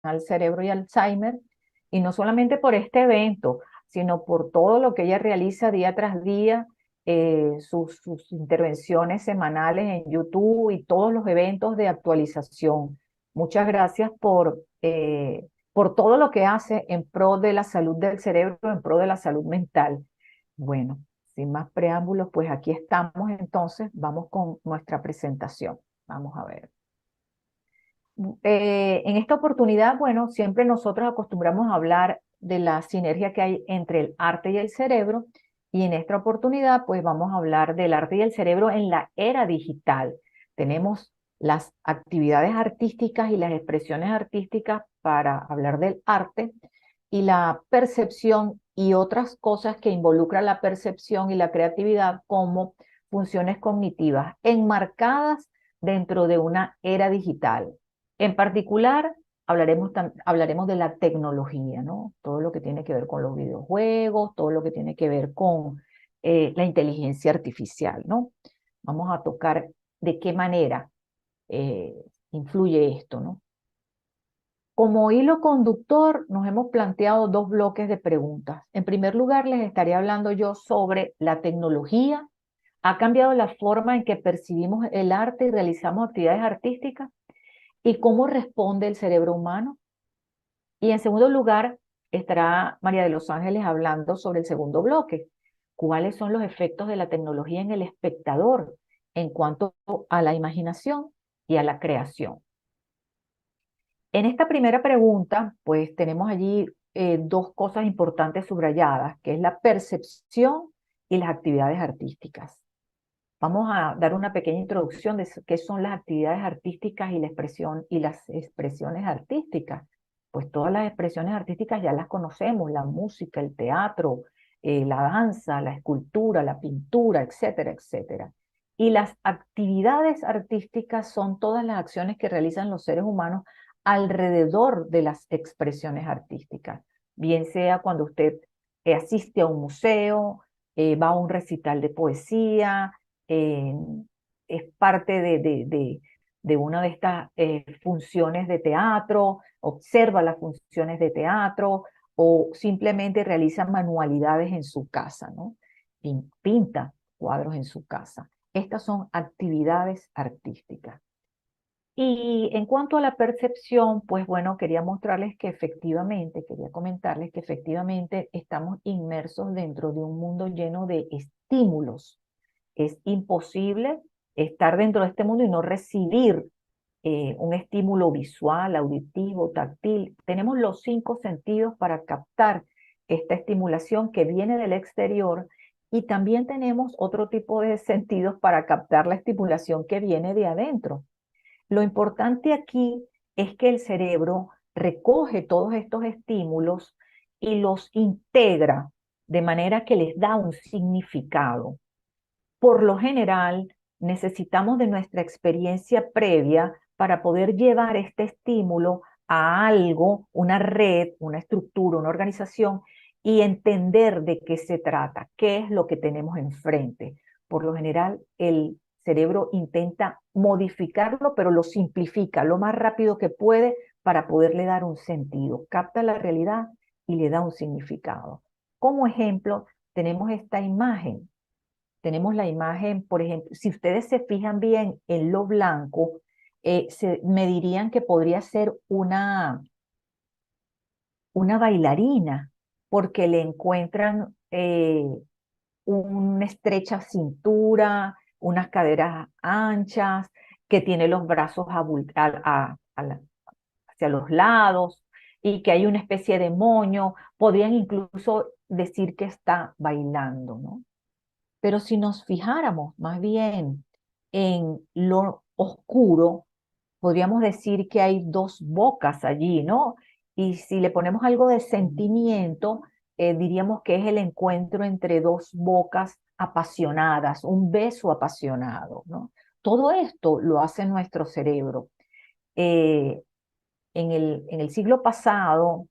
al cerebro y Alzheimer, y no solamente por este evento, sino por todo lo que ella realiza día tras día, sus intervenciones semanales en YouTube y todos los eventos de actualización. Muchas gracias por todo lo que hace en pro de la salud del cerebro, en pro de la salud mental. Bueno, sin más preámbulos, pues aquí estamos entonces, vamos con nuestra presentación. Vamos a ver. En esta oportunidad, bueno, siempre nosotros acostumbramos a hablar de la sinergia que hay entre el arte y el cerebro, y en esta oportunidad, pues vamos a hablar del arte y el cerebro en la era digital. Tenemos las actividades artísticas y las expresiones artísticas para hablar del arte y la percepción y otras cosas que involucran la percepción y la creatividad como funciones cognitivas enmarcadas dentro de una era digital. En particular, hablaremos de la tecnología, ¿no? Todo lo que tiene que ver con los videojuegos, todo lo que tiene que ver con la inteligencia artificial, ¿no? Vamos a tocar de qué manera eh, influye esto, ¿no? Como hilo conductor, nos hemos planteado dos bloques de preguntas. En primer lugar, les estaré hablando yo sobre la tecnología. ¿Ha cambiado la forma en que percibimos el arte y realizamos actividades artísticas? ¿Y cómo responde el cerebro humano? Y en segundo lugar, estará María de los Ángeles hablando sobre el segundo bloque. ¿Cuáles son los efectos de la tecnología en el espectador en cuanto a la imaginación y a la creación? En esta primera pregunta, pues tenemos allí dos cosas importantes subrayadas, que es la percepción y las actividades artísticas. Vamos a dar una pequeña introducción de qué son las actividades artísticas y la expresión y las expresiones artísticas. Pues todas las expresiones artísticas ya las conocemos, la música, el teatro, la danza, la escultura, la pintura, etcétera, etcétera. Y las actividades artísticas son todas las acciones que realizan los seres humanos alrededor de las expresiones artísticas, bien sea cuando usted asiste a un museo, va a un recital de poesía, eh, es parte de una de estas funciones de teatro, observa las funciones de teatro o simplemente realiza manualidades en su casa, ¿no? Pinta cuadros en su casa. Estas son actividades artísticas. Y en cuanto a la percepción, pues bueno, quería mostrarles que efectivamente, quería comentarles que efectivamente estamos inmersos dentro de un mundo lleno de estímulos. Es imposible estar dentro de este mundo y no recibir un estímulo visual, auditivo, táctil. Tenemos los 5 sentidos para captar esta estimulación que viene del exterior y también tenemos otro tipo de sentidos para captar la estimulación que viene de adentro. Lo importante aquí es que el cerebro recoge todos estos estímulos y los integra de manera que les da un significado. Por lo general, necesitamos de nuestra experiencia previa para poder llevar este estímulo a algo, una red, una estructura, una organización, y entender de qué se trata, qué es lo que tenemos enfrente. Por lo general, el cerebro intenta modificarlo, pero lo simplifica lo más rápido que puede para poderle dar un sentido. Capta la realidad y le da un significado. Como ejemplo, tenemos esta imagen. Tenemos la imagen, por ejemplo, si ustedes se fijan bien en lo blanco, me dirían que podría ser una bailarina, porque le encuentran una estrecha cintura, unas caderas anchas, que tiene los brazos hacia los lados y que hay una especie de moño. Podrían incluso decir que está bailando, ¿no? Pero si nos fijáramos más bien en lo oscuro, podríamos decir que hay dos bocas allí, ¿no? Y si le ponemos algo de sentimiento, diríamos que es el encuentro entre dos bocas apasionadas, un beso apasionado, ¿no? Todo esto lo hace nuestro cerebro. Eh, en el siglo pasado,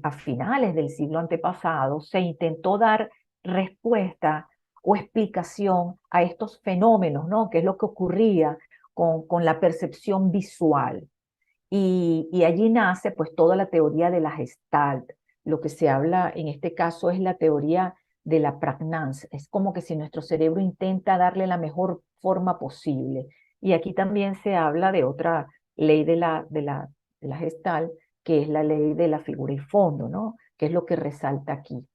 a finales del siglo antepasado, se intentó dar respuesta o explicación a estos fenómenos, ¿no? ¿Qué es lo que ocurría con la percepción visual? y allí nace pues toda la teoría de la Gestalt. Lo que se habla en este caso es la teoría de la pragnanza. Es como que si nuestro cerebro intenta darle la mejor forma posible. Y aquí también se habla de otra ley de la Gestalt, que es la ley de la figura y fondo, ¿no? Que es lo que resalta aquí.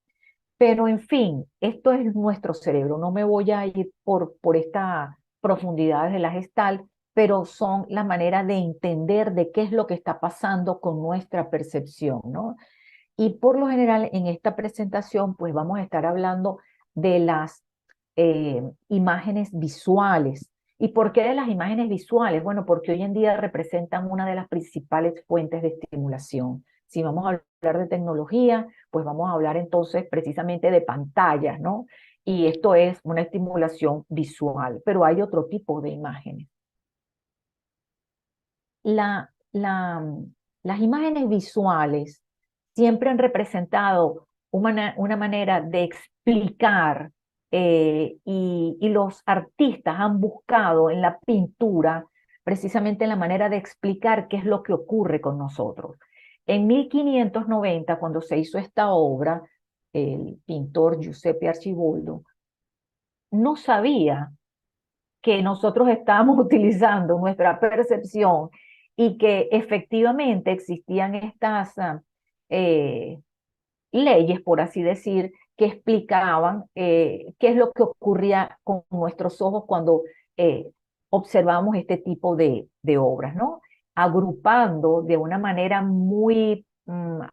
Pero en fin, esto es nuestro cerebro. No me voy a ir por esta profundidad de la Gestalt, pero son la manera de entender de qué es lo que está pasando con nuestra percepción, ¿no? Y por lo general en esta presentación pues vamos a estar hablando de las imágenes visuales. ¿Y por qué de las imágenes visuales? Bueno, porque hoy en día representan una de las principales fuentes de estimulación. Si vamos a hablar de tecnología, pues vamos a hablar entonces precisamente de pantallas, ¿no? Y esto es una estimulación visual, pero hay otro tipo de imágenes. La, la, las imágenes visuales siempre han representado una manera de explicar y los artistas han buscado en la pintura precisamente la manera de explicar qué es lo que ocurre con nosotros. En 1590, cuando se hizo esta obra, el pintor Giuseppe Archibaldo no sabía que nosotros estábamos utilizando nuestra percepción y que efectivamente existían estas eh, leyes, por así decir, que explicaban qué es lo que ocurría con nuestros ojos cuando observamos este tipo de obras, ¿no? Agrupando de una manera muy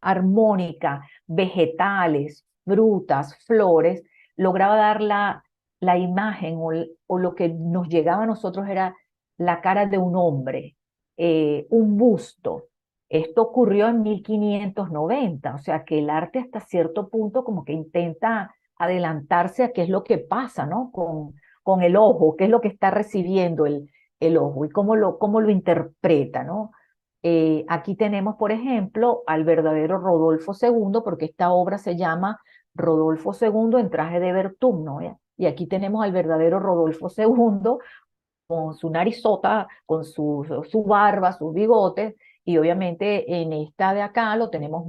armónica vegetales, frutas, flores, lograba dar la imagen o lo que nos llegaba a nosotros era la cara de un hombre, un busto. Esto ocurrió en 1590, o sea que el arte hasta cierto punto como que intenta adelantarse a qué es lo que pasa, ¿no? Con el ojo, qué es lo que está recibiendo el ojo y cómo lo interpreta, ¿no? Aquí tenemos, por ejemplo, al verdadero Rodolfo II, porque esta obra se llama Rodolfo II en traje de Bertum, ¿no? Y aquí tenemos al verdadero Rodolfo II con su narizota, con su barba, sus bigotes, y obviamente en esta de acá lo tenemos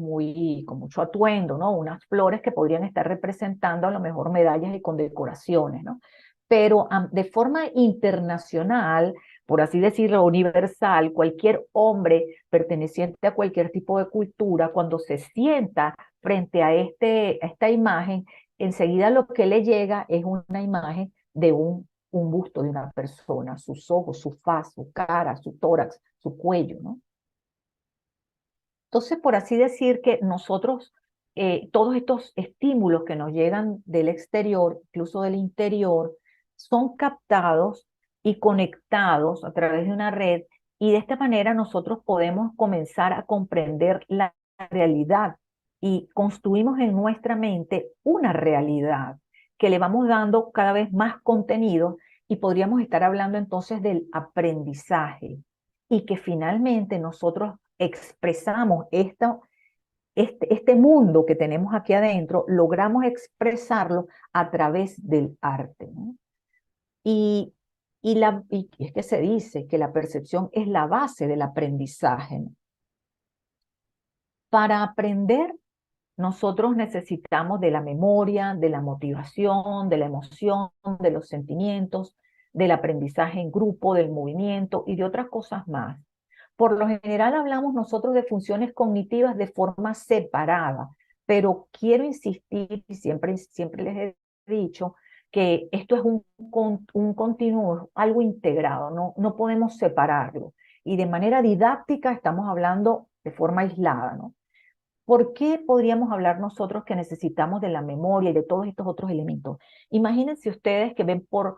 con mucho atuendo, ¿no? Unas flores que podrían estar representando a lo mejor medallas y condecoraciones, ¿no? Pero de forma internacional, por así decirlo, universal, cualquier hombre perteneciente a cualquier tipo de cultura, cuando se sienta frente a esta imagen, enseguida lo que le llega es una imagen de un busto de una persona, sus ojos, su faz, su cara, su tórax, su cuello, ¿no? Entonces, por así decir que nosotros, todos estos estímulos que nos llegan del exterior, incluso del interior, son captados y conectados a través de una red y de esta manera nosotros podemos comenzar a comprender la realidad y construimos en nuestra mente una realidad que le vamos dando cada vez más contenido y podríamos estar hablando entonces del aprendizaje y que finalmente nosotros expresamos este mundo que tenemos aquí adentro, logramos expresarlo a través del arte, ¿no? Y, y es que se dice que la percepción es la base del aprendizaje, ¿no? Para aprender, nosotros necesitamos de la memoria, de la motivación, de la emoción, de los sentimientos, del aprendizaje en grupo, del movimiento y de otras cosas más. Por lo general hablamos nosotros de funciones cognitivas de forma separada, pero quiero insistir y siempre les he dicho que esto es un continuo, algo integrado, no podemos separarlo. Y de manera didáctica estamos hablando de forma aislada, ¿no? ¿Por qué podríamos hablar nosotros que necesitamos de la memoria y de todos estos otros elementos? Imagínense ustedes que ven por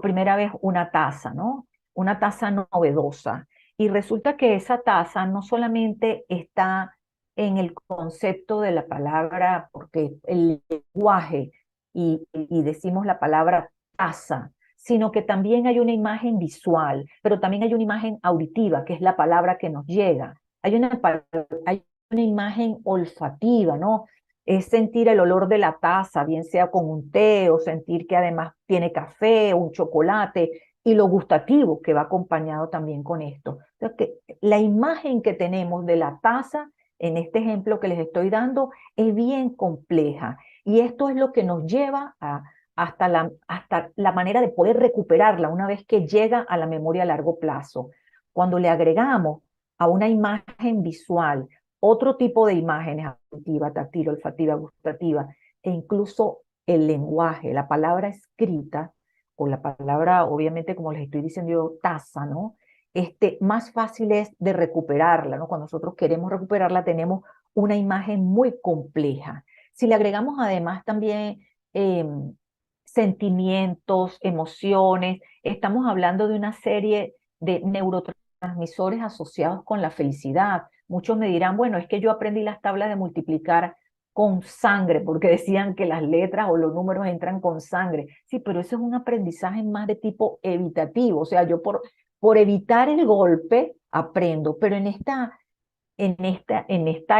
primera vez una taza, ¿no? Una taza novedosa. Y resulta que esa taza no solamente está en el concepto de la palabra, porque el lenguaje y decimos la palabra taza, sino que también hay una imagen visual, pero también hay una imagen auditiva, que es la palabra que nos llega. Hay una imagen olfativa, ¿no? Es sentir el olor de la taza, bien sea con un té o sentir que además tiene café o un chocolate. y lo gustativo que va acompañado también con esto. Entonces, que la imagen que tenemos de la taza, en este ejemplo que les estoy dando, es bien compleja. Y esto es lo que nos lleva hasta la manera de poder recuperarla una vez que llega a la memoria a largo plazo. Cuando le agregamos a una imagen visual otro tipo de imágenes, auditiva, táctil, olfativa, gustativa, e incluso el lenguaje, la palabra escrita, o la palabra, obviamente, como les estoy diciendo yo, taza, ¿no? Más fácil es de recuperarla, ¿no? Cuando nosotros queremos recuperarla, tenemos una imagen muy compleja. Si le agregamos además también eh, sentimientos, emociones, estamos hablando de una serie de neurotransmisores asociados con la felicidad. Muchos me dirán, bueno, es que yo aprendí las tablas de multiplicar con sangre, porque decían que las letras o los números entran con sangre. Sí, pero eso es un aprendizaje más de tipo evitativo, o sea, yo por evitar el golpe aprendo, pero en esta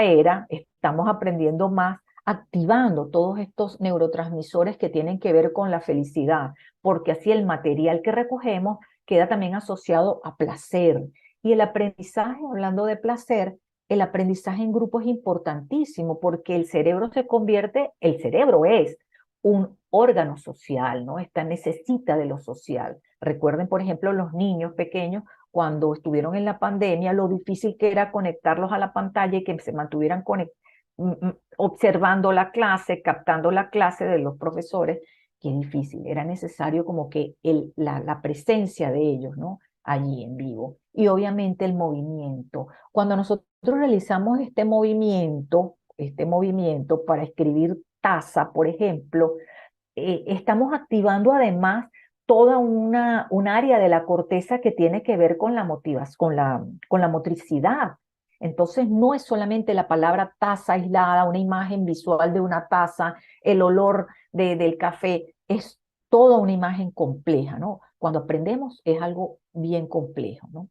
era estamos aprendiendo más activando todos estos neurotransmisores que tienen que ver con la felicidad, porque así el material que recogemos queda también asociado a placer. Y el aprendizaje, hablando de placer, el aprendizaje en grupo es importantísimo porque el cerebro es un órgano social, ¿no? Necesita de lo social. Recuerden, por ejemplo, los niños pequeños cuando estuvieron en la pandemia, lo difícil que era conectarlos a la pantalla y que se mantuvieran observando la clase, captando la clase de los profesores, qué difícil, era necesario como que la presencia de ellos, ¿no? Allí en vivo. Y obviamente el movimiento. Cuando nosotros realizamos este movimiento para escribir taza, por ejemplo, estamos activando además toda un área de la corteza que tiene que ver con la motivación, con la motricidad. Entonces no es solamente la palabra taza aislada, una imagen visual de una taza, el olor del café, es toda una imagen compleja, ¿no? Cuando aprendemos es algo bien complejo, ¿no?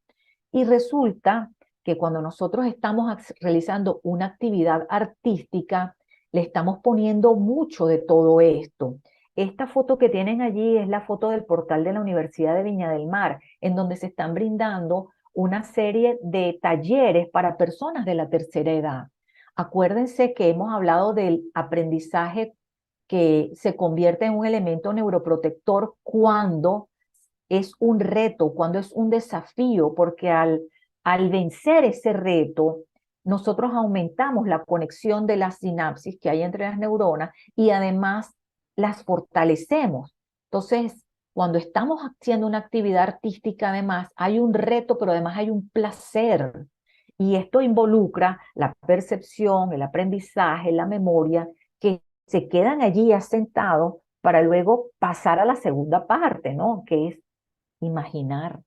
Y resulta que cuando nosotros estamos realizando una actividad artística, le estamos poniendo mucho de todo esto. Esta foto que tienen allí es la foto del portal de la Universidad de Viña del Mar, en donde se están brindando una serie de talleres para personas de la tercera edad. Acuérdense que hemos hablado del aprendizaje que se convierte en un elemento neuroprotector cuando es un reto, cuando es un desafío, porque al vencer ese reto, nosotros aumentamos la conexión de las sinapsis que hay entre las neuronas y además las fortalecemos. Entonces, cuando estamos haciendo una actividad artística, además, hay un reto, pero además hay un placer. Y esto involucra la percepción, el aprendizaje, la memoria, que se quedan allí asentados para luego pasar a la segunda parte, ¿no? Que es imaginar.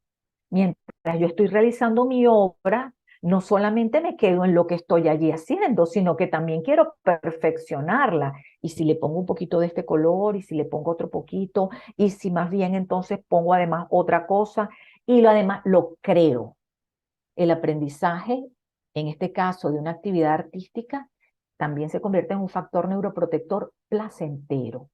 Mientras yo estoy realizando mi obra, no solamente me quedo en lo que estoy allí haciendo, sino que también quiero perfeccionarla. Y si le pongo un poquito de este color, y si le pongo otro poquito, y si más bien entonces pongo además otra cosa, y lo además lo creo. El aprendizaje, en este caso de una actividad artística, también se convierte en un factor neuroprotector placentero.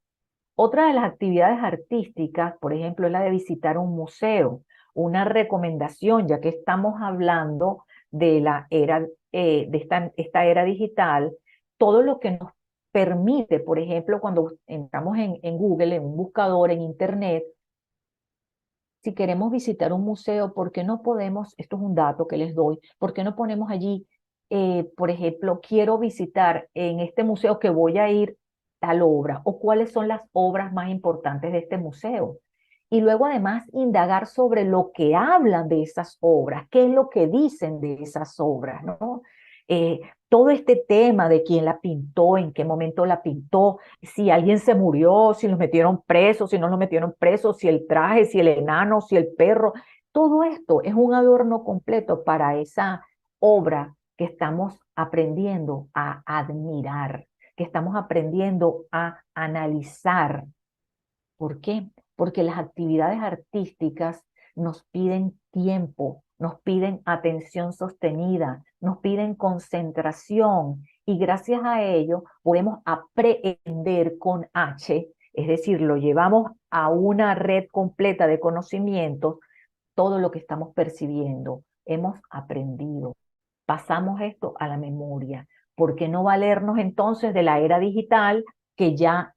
Otra de las actividades artísticas, por ejemplo, es la de visitar un museo. Una recomendación, ya que estamos hablando de la era, de esta era digital, todo lo que nos permite, por ejemplo, cuando entramos en Google, en un buscador, en Internet, si queremos visitar un museo, ¿por qué no podemos, esto es un dato que les doy, por qué no ponemos allí, por ejemplo, quiero visitar en este museo que voy a ir tal obra o cuáles son las obras más importantes de este museo? Y luego además indagar sobre lo que hablan de esas obras, qué es lo que dicen de esas obras, ¿no? Todo este tema de quién la pintó, en qué momento la pintó, si alguien se murió, si los metieron presos, si no los metieron presos, si el traje, si el enano, si el perro, todo esto es un adorno completo para esa obra que estamos aprendiendo a admirar, que estamos aprendiendo a analizar. ¿Por qué? Porque las actividades artísticas nos piden tiempo, nos piden atención sostenida, nos piden concentración y gracias a ello podemos aprender con H Es decir, lo llevamos a una red completa de conocimientos, todo lo que estamos percibiendo, hemos aprendido, pasamos esto a la memoria. ¿Por qué no valernos entonces de la era digital, que ya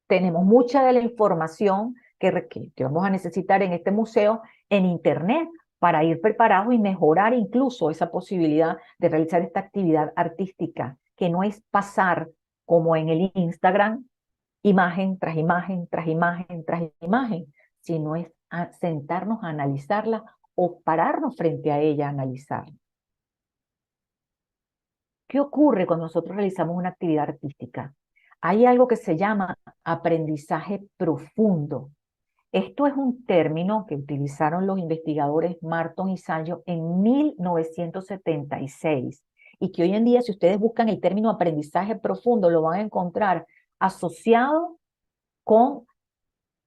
tenemos mucha de la información que vamos a necesitar en este museo en Internet para ir preparados y mejorar incluso esa posibilidad de realizar esta actividad artística, que no es pasar como en el Instagram, imagen tras imagen, tras imagen, tras imagen, sino es sentarnos a analizarla o pararnos frente a ella a analizarla. ¿Qué ocurre cuando nosotros realizamos una actividad artística? Hay algo que se llama aprendizaje profundo. Esto es un término que utilizaron los investigadores Marton y Sallo en 1976 y que hoy en día, si ustedes buscan el término aprendizaje profundo, lo van a encontrar asociado con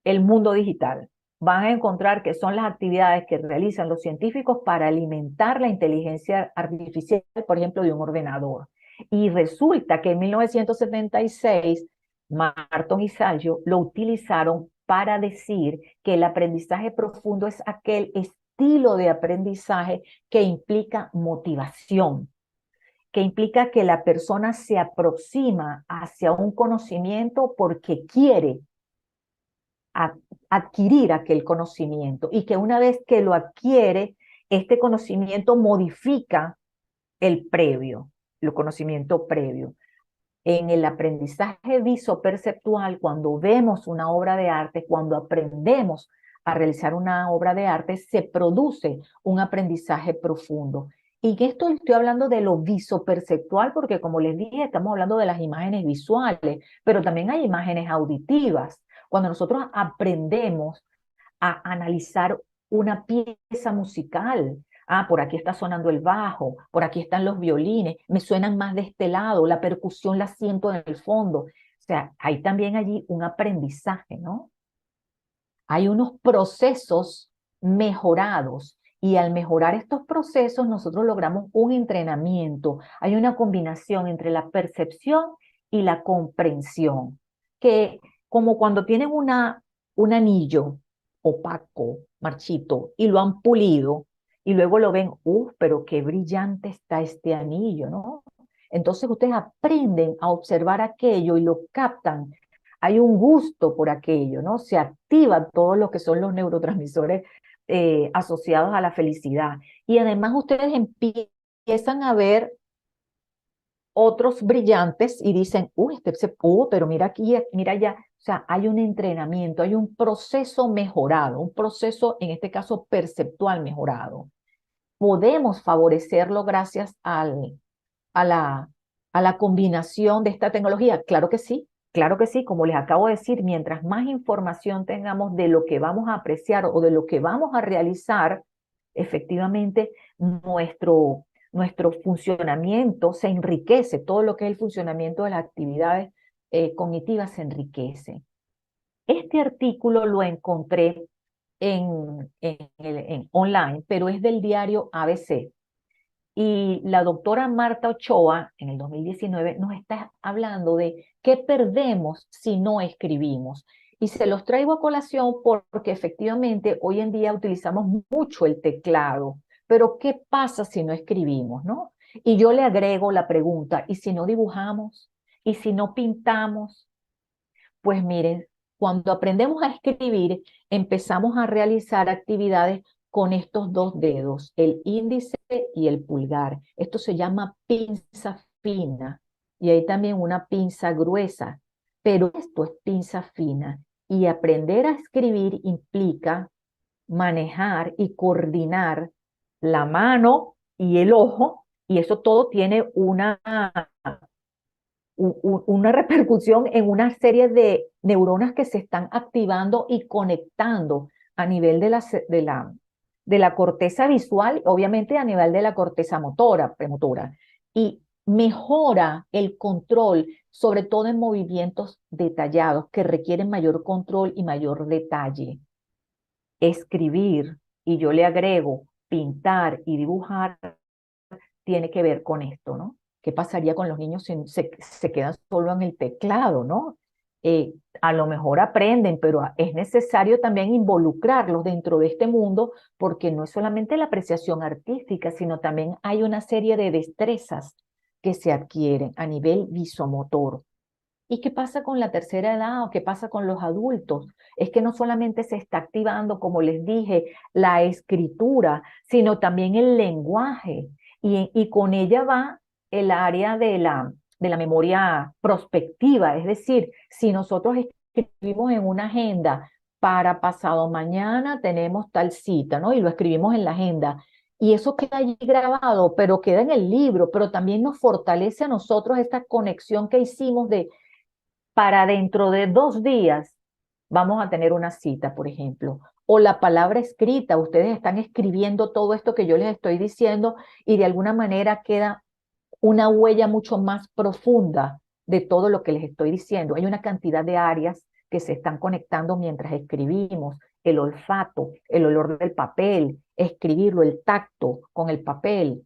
el mundo digital. Van a encontrar que son las actividades que realizan los científicos para alimentar la inteligencia artificial, por ejemplo, de un ordenador. Y resulta que en 1976, Marton y Sallo lo utilizaron para decir que el aprendizaje profundo es aquel estilo de aprendizaje que implica motivación, que implica que la persona se aproxima hacia un conocimiento porque quiere adquirir aquel conocimiento y que una vez que lo adquiere, este conocimiento modifica el conocimiento previo. En el aprendizaje visoperceptual, cuando vemos una obra de arte, cuando aprendemos a realizar una obra de arte, se produce un aprendizaje profundo. Y esto estoy hablando de lo visoperceptual porque, como les dije, estamos hablando de las imágenes visuales, pero también hay imágenes auditivas. Cuando nosotros aprendemos a analizar una pieza musical, por aquí está sonando el bajo, por aquí están los violines, me suenan más de este lado, la percusión la siento en el fondo. O sea, hay también allí un aprendizaje, ¿no? Hay unos procesos mejorados y al mejorar estos procesos nosotros logramos un entrenamiento. Hay una combinación entre la percepción y la comprensión, que como cuando tienen un anillo opaco, marchito, y lo han pulido, y luego lo ven, pero qué brillante está este anillo, ¿no? Entonces ustedes aprenden a observar aquello y lo captan, hay un gusto por aquello, ¿no? Se activan todos los que son los neurotransmisores asociados a la felicidad. Y además ustedes empiezan a ver otros brillantes y dicen, pero mira aquí, mira allá. O sea, hay un entrenamiento, hay un proceso mejorado, un proceso, en este caso, perceptual mejorado. Podemos favorecerlo gracias a la, a la combinación de esta tecnología. Claro que sí, como les acabo de decir, mientras más información tengamos de lo que vamos a apreciar o de lo que vamos a realizar, efectivamente nuestro funcionamiento se enriquece, todo lo que es el funcionamiento de las actividades cognitivas se enriquece. Este artículo lo encontré en online, pero es del diario ABC. Y la doctora Marta Ochoa, en el 2019, nos está hablando de qué perdemos si no escribimos. Y se los traigo a colación porque efectivamente hoy en día utilizamos mucho el teclado, pero ¿qué pasa si no escribimos, no? Y yo le agrego la pregunta, ¿y si no dibujamos? ¿Y si no pintamos? Pues miren, cuando aprendemos a escribir, empezamos a realizar actividades con estos dos dedos, el índice y el pulgar. Esto se llama pinza fina y hay también una pinza gruesa, pero esto es pinza fina. Y aprender a escribir implica manejar y coordinar la mano y el ojo, y eso todo tiene una repercusión en una serie de neuronas que se están activando y conectando a nivel de la corteza visual, obviamente a nivel de la corteza premotora, y mejora el control, sobre todo en movimientos detallados que requieren mayor control y mayor detalle. Escribir, y yo le agrego pintar y dibujar, tiene que ver con esto, ¿no? ¿Qué pasaría con los niños si se quedan solo en el teclado, ¿no? a lo mejor aprenden, pero es necesario también involucrarlos dentro de este mundo, porque no es solamente la apreciación artística, sino también hay una serie de destrezas que se adquieren a nivel visomotor. ¿Y qué pasa con la tercera edad o qué pasa con los adultos? Es que no solamente se está activando, como les dije, la escritura, sino también el lenguaje. Y con ella va el área de la memoria prospectiva. Es decir, si nosotros escribimos en una agenda para pasado mañana tenemos tal cita, ¿no? Y lo escribimos en la agenda. Y eso queda allí grabado, pero queda en el libro, pero también nos fortalece a nosotros esta conexión que hicimos de para dentro de 2 días vamos a tener una cita, por ejemplo. O la palabra escrita, ustedes están escribiendo todo esto que yo les estoy diciendo y de alguna manera queda una huella mucho más profunda de todo lo que les estoy diciendo. Hay una cantidad de áreas que se están conectando mientras escribimos, el olfato, el olor del papel, escribirlo, el tacto con el papel.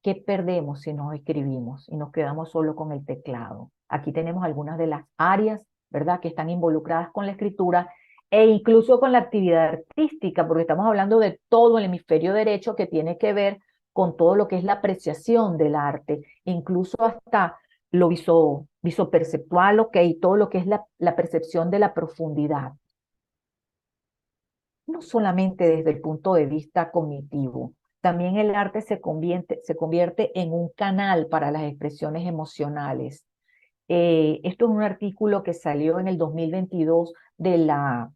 ¿Qué perdemos si no escribimos y nos quedamos solo con el teclado? Aquí tenemos algunas de las áreas, ¿verdad?, que están involucradas con la escritura e incluso con la actividad artística, porque estamos hablando de todo el hemisferio derecho que tiene que ver con todo lo que es la apreciación del arte, incluso hasta lo visoperceptual, ok, todo lo que es la percepción de la profundidad, no solamente desde el punto de vista cognitivo, también el arte se convierte en un canal para las expresiones emocionales. Esto es un artículo que salió en el 2022 de la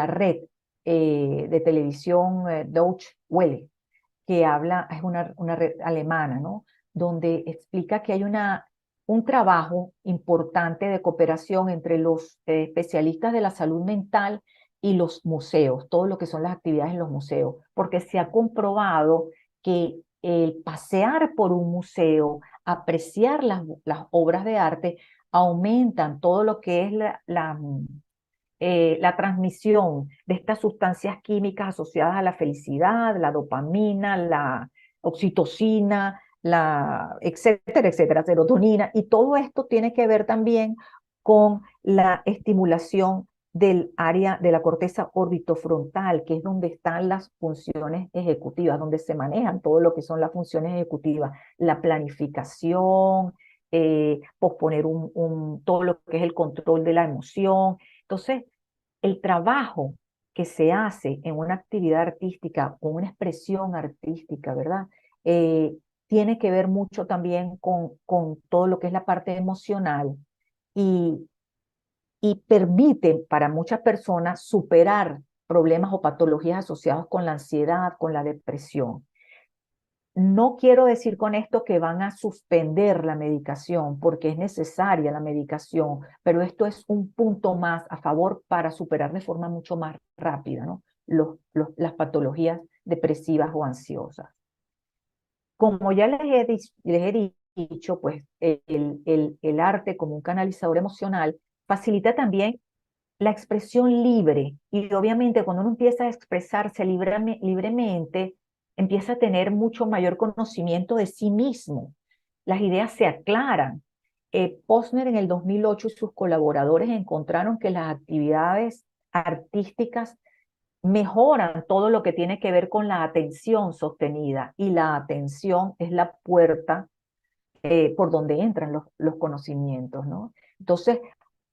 red de televisión Deutsche Welle, que habla, es una red alemana, ¿no? Donde explica que hay un trabajo importante de cooperación entre los especialistas de la salud mental y los museos, todo lo que son las actividades en los museos, porque se ha comprobado que el pasear por un museo, apreciar las obras de arte, aumentan todo lo que es la transmisión de estas sustancias químicas asociadas a la felicidad, la dopamina, la oxitocina, etcétera, etcétera, serotonina, y todo esto tiene que ver también con la estimulación del área de la corteza orbitofrontal, que es donde están las funciones ejecutivas, donde se manejan todo lo que son las funciones ejecutivas, la planificación, posponer todo lo que es el control de la emoción. Entonces, el trabajo que se hace en una actividad artística o una expresión artística, ¿verdad? Tiene que ver mucho también con todo lo que es la parte emocional y, y permite para muchas personas superar problemas o patologías asociados con la ansiedad, con la depresión. No quiero decir con esto que van a suspender la medicación, porque es necesaria la medicación, pero esto es un punto más a favor para superar de forma mucho más rápida, ¿no? Las patologías depresivas o ansiosas. Como ya les he dicho, pues el arte como un canalizador emocional facilita también la expresión libre y obviamente cuando uno empieza a expresarse libremente, empieza a tener mucho mayor conocimiento de sí mismo. Las ideas se aclaran. Posner en el 2008 y sus colaboradores encontraron que las actividades artísticas mejoran todo lo que tiene que ver con la atención sostenida y la atención es la puerta por donde entran los conocimientos, ¿no? Entonces,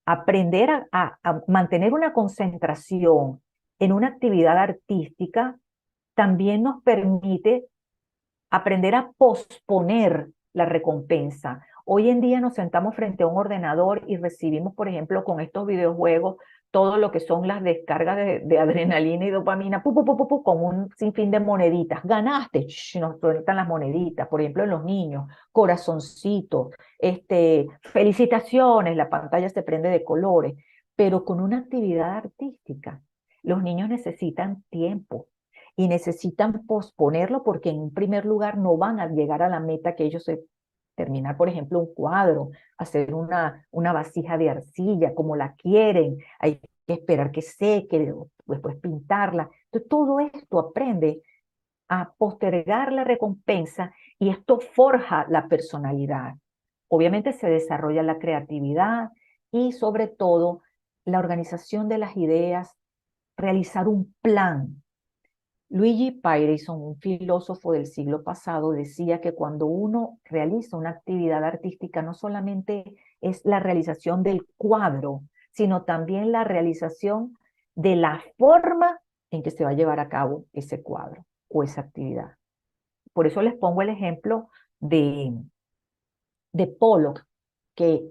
aprender a mantener una concentración en una actividad artística también nos permite aprender a posponer la recompensa. Hoy en día nos sentamos frente a un ordenador y recibimos, por ejemplo, con estos videojuegos, todo lo que son las descargas de adrenalina y dopamina, con un sinfín de moneditas. Ganaste, nos sueltan las moneditas, por ejemplo, en los niños, corazoncitos, felicitaciones, la pantalla se prende de colores, pero con una actividad artística. Los niños necesitan tiempo, y necesitan posponerlo porque en un primer lugar no van a llegar a la meta que ellos se terminar, por ejemplo, un cuadro, hacer una vasija de arcilla como la quieren, hay que esperar que seque, después pintarla. Entonces, todo esto aprende a postergar la recompensa y esto forja la personalidad. Obviamente se desarrolla la creatividad y sobre todo la organización de las ideas, realizar un plan. Luigi Piranesi, un filósofo del siglo pasado, decía que cuando uno realiza una actividad artística no solamente es la realización del cuadro, sino también la realización de la forma en que se va a llevar a cabo ese cuadro o esa actividad. Por eso les pongo el ejemplo de Pollock, que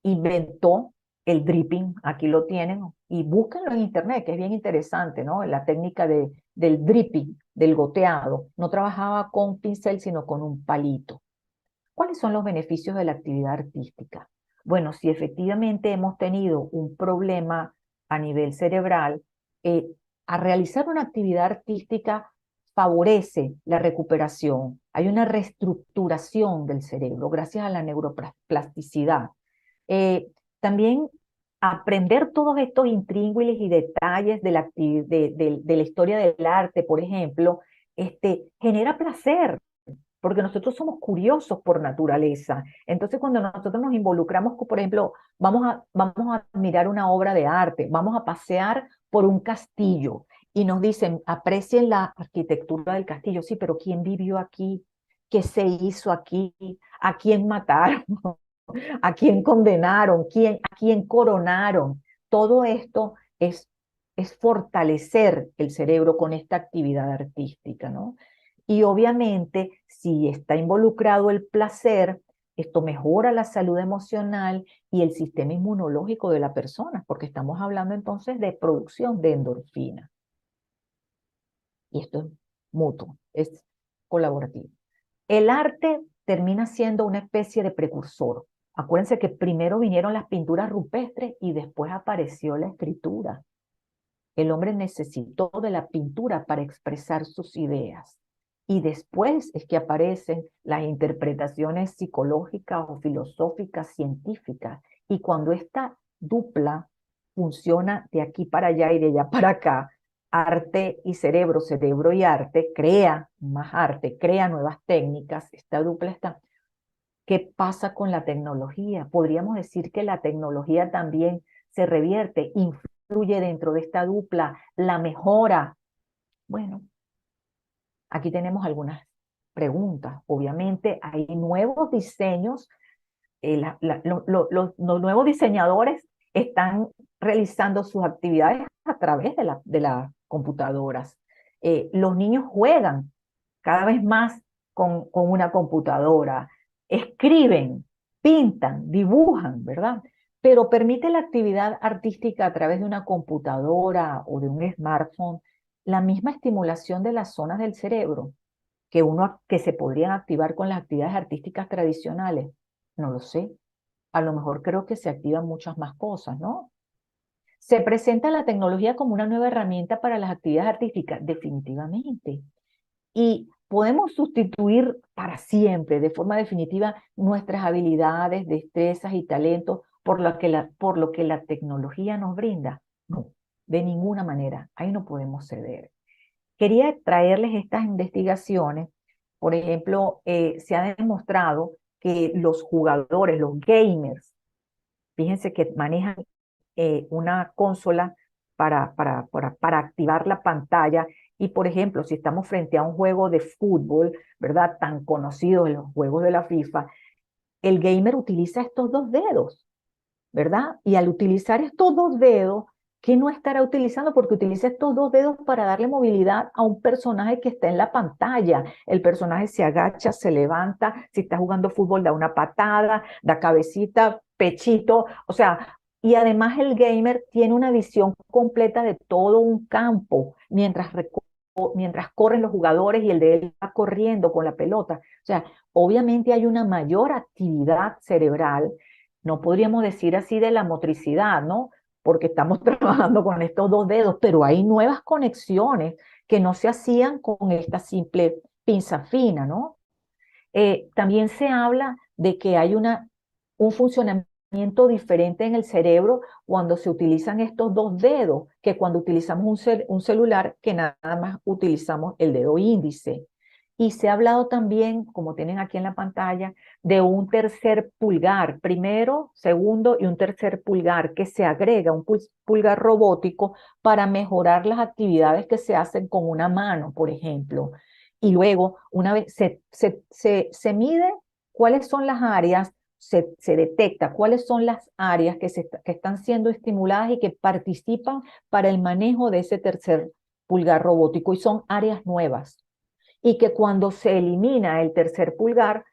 inventó el dripping, aquí lo tienen, y búsquenlo en internet, que es bien interesante, ¿no? La técnica del dripping, del goteado. No trabajaba con pincel, sino con un palito. ¿Cuáles son los beneficios de la actividad artística? Bueno, si efectivamente hemos tenido un problema a nivel cerebral, eh, a realizar una actividad artística favorece la recuperación. Hay una reestructuración del cerebro gracias a la neuroplasticidad. También aprender todos estos intríngulis y detalles de la historia del arte, por ejemplo, genera placer porque nosotros somos curiosos por naturaleza. Entonces, cuando nosotros nos involucramos, por ejemplo, vamos a admirar una obra de arte, vamos a pasear por un castillo y nos dicen, aprecien la arquitectura del castillo. Sí, pero ¿quién vivió aquí? ¿Qué se hizo aquí? ¿A quién mataron? ¿A quién condenaron? ¿A quién coronaron? Todo esto es fortalecer el cerebro con esta actividad artística, ¿no? Y obviamente, si está involucrado el placer, esto mejora la salud emocional y el sistema inmunológico de la persona, porque estamos hablando entonces de producción de endorfina. Y esto es mutuo, es colaborativo. El arte termina siendo una especie de precursor. Acuérdense que primero vinieron las pinturas rupestres y después apareció la escritura. El hombre necesitó de la pintura para expresar sus ideas. Y después es que aparecen las interpretaciones psicológicas o filosóficas, científicas. Y cuando esta dupla funciona de aquí para allá y de allá para acá, arte y cerebro, cerebro y arte, crea más arte, crea nuevas técnicas, esta dupla está. ¿Qué pasa con la tecnología? Podríamos decir que la tecnología también se revierte, influye dentro de esta dupla, la mejora. Bueno, aquí tenemos algunas preguntas. Obviamente hay nuevos diseños, los nuevos diseñadores están realizando sus actividades a través de las computadoras. Los niños juegan cada vez más con una computadora, escriben, pintan, dibujan, ¿verdad? Pero permite la actividad artística a través de una computadora o de un smartphone la misma estimulación de las zonas del cerebro que se podrían activar con las actividades artísticas tradicionales. No lo sé. A lo mejor creo que se activan muchas más cosas, ¿no? ¿Se presenta la tecnología como una nueva herramienta para las actividades artísticas? Definitivamente. Y podemos sustituir para siempre, de forma definitiva, nuestras habilidades, destrezas y talentos por lo que la tecnología nos brinda. No, de ninguna manera. Ahí no podemos ceder. Quería traerles estas investigaciones. Por ejemplo, se ha demostrado que los jugadores, los gamers, fíjense que manejan una consola para activar la pantalla. Y, por ejemplo, si estamos frente a un juego de fútbol, ¿verdad? Tan conocido en los juegos de la FIFA, el gamer utiliza estos dos dedos, ¿verdad? Y al utilizar estos dos dedos, ¿qué no estará utilizando? Porque utiliza estos dos dedos para darle movilidad a un personaje que está en la pantalla. El personaje se agacha, se levanta, si está jugando fútbol da una patada, da cabecita, pechito, o sea, y además el gamer tiene una visión completa de todo un campo mientras corren los jugadores y el de él va corriendo con la pelota. O sea, obviamente hay una mayor actividad cerebral, no podríamos decir así de la motricidad, ¿no? Porque estamos trabajando con estos dos dedos, pero hay nuevas conexiones que no se hacían con esta simple pinza fina, ¿no? También se habla de que hay un funcionamiento diferente en el cerebro cuando se utilizan estos dos dedos, que cuando utilizamos un celular, que nada más utilizamos el dedo índice. Y se ha hablado también, como tienen aquí en la pantalla, de un tercer pulgar, primero, segundo y un tercer pulgar, que se agrega, un pulgar robótico para mejorar las actividades que se hacen con una mano, por ejemplo. Y luego, una vez se mide cuáles son las áreas, se detecta cuáles son las áreas que están siendo estimuladas y que participan para el manejo de ese tercer pulgar robótico, y son áreas nuevas, y que cuando se elimina el tercer pulgar,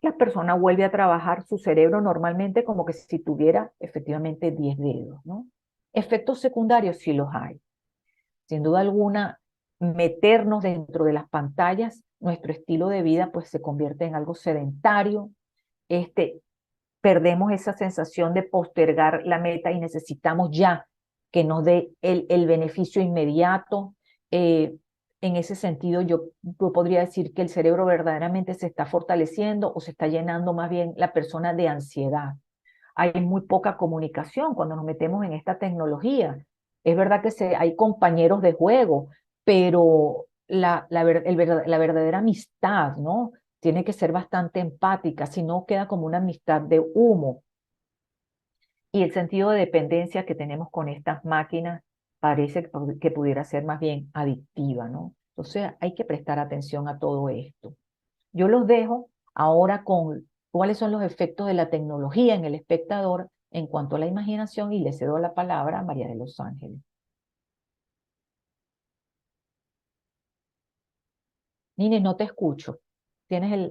la persona vuelve a trabajar su cerebro normalmente como que si tuviera efectivamente 10 dedos, ¿no? Efectos secundarios sí los hay. Sin duda alguna, meternos dentro de las pantallas, nuestro estilo de vida pues se convierte en algo sedentario, perdemos esa sensación de postergar la meta y necesitamos ya que nos dé el beneficio inmediato. Eh, en ese sentido, yo podría decir que el cerebro verdaderamente se está fortaleciendo o se está llenando más bien la persona de ansiedad. Hay muy poca comunicación cuando nos metemos en esta tecnología. Es verdad que hay compañeros de juego, pero la verdadera amistad, ¿no? Tiene que ser bastante empática, si no queda como una amistad de humo. Y el sentido de dependencia que tenemos con estas máquinas parece que pudiera ser más bien adictiva, ¿no? Entonces hay que prestar atención a todo esto. Yo los dejo ahora con cuáles son los efectos de la tecnología en el espectador en cuanto a la imaginación, y le cedo la palabra a María de los Ángeles. Nini, no te escucho. Tienes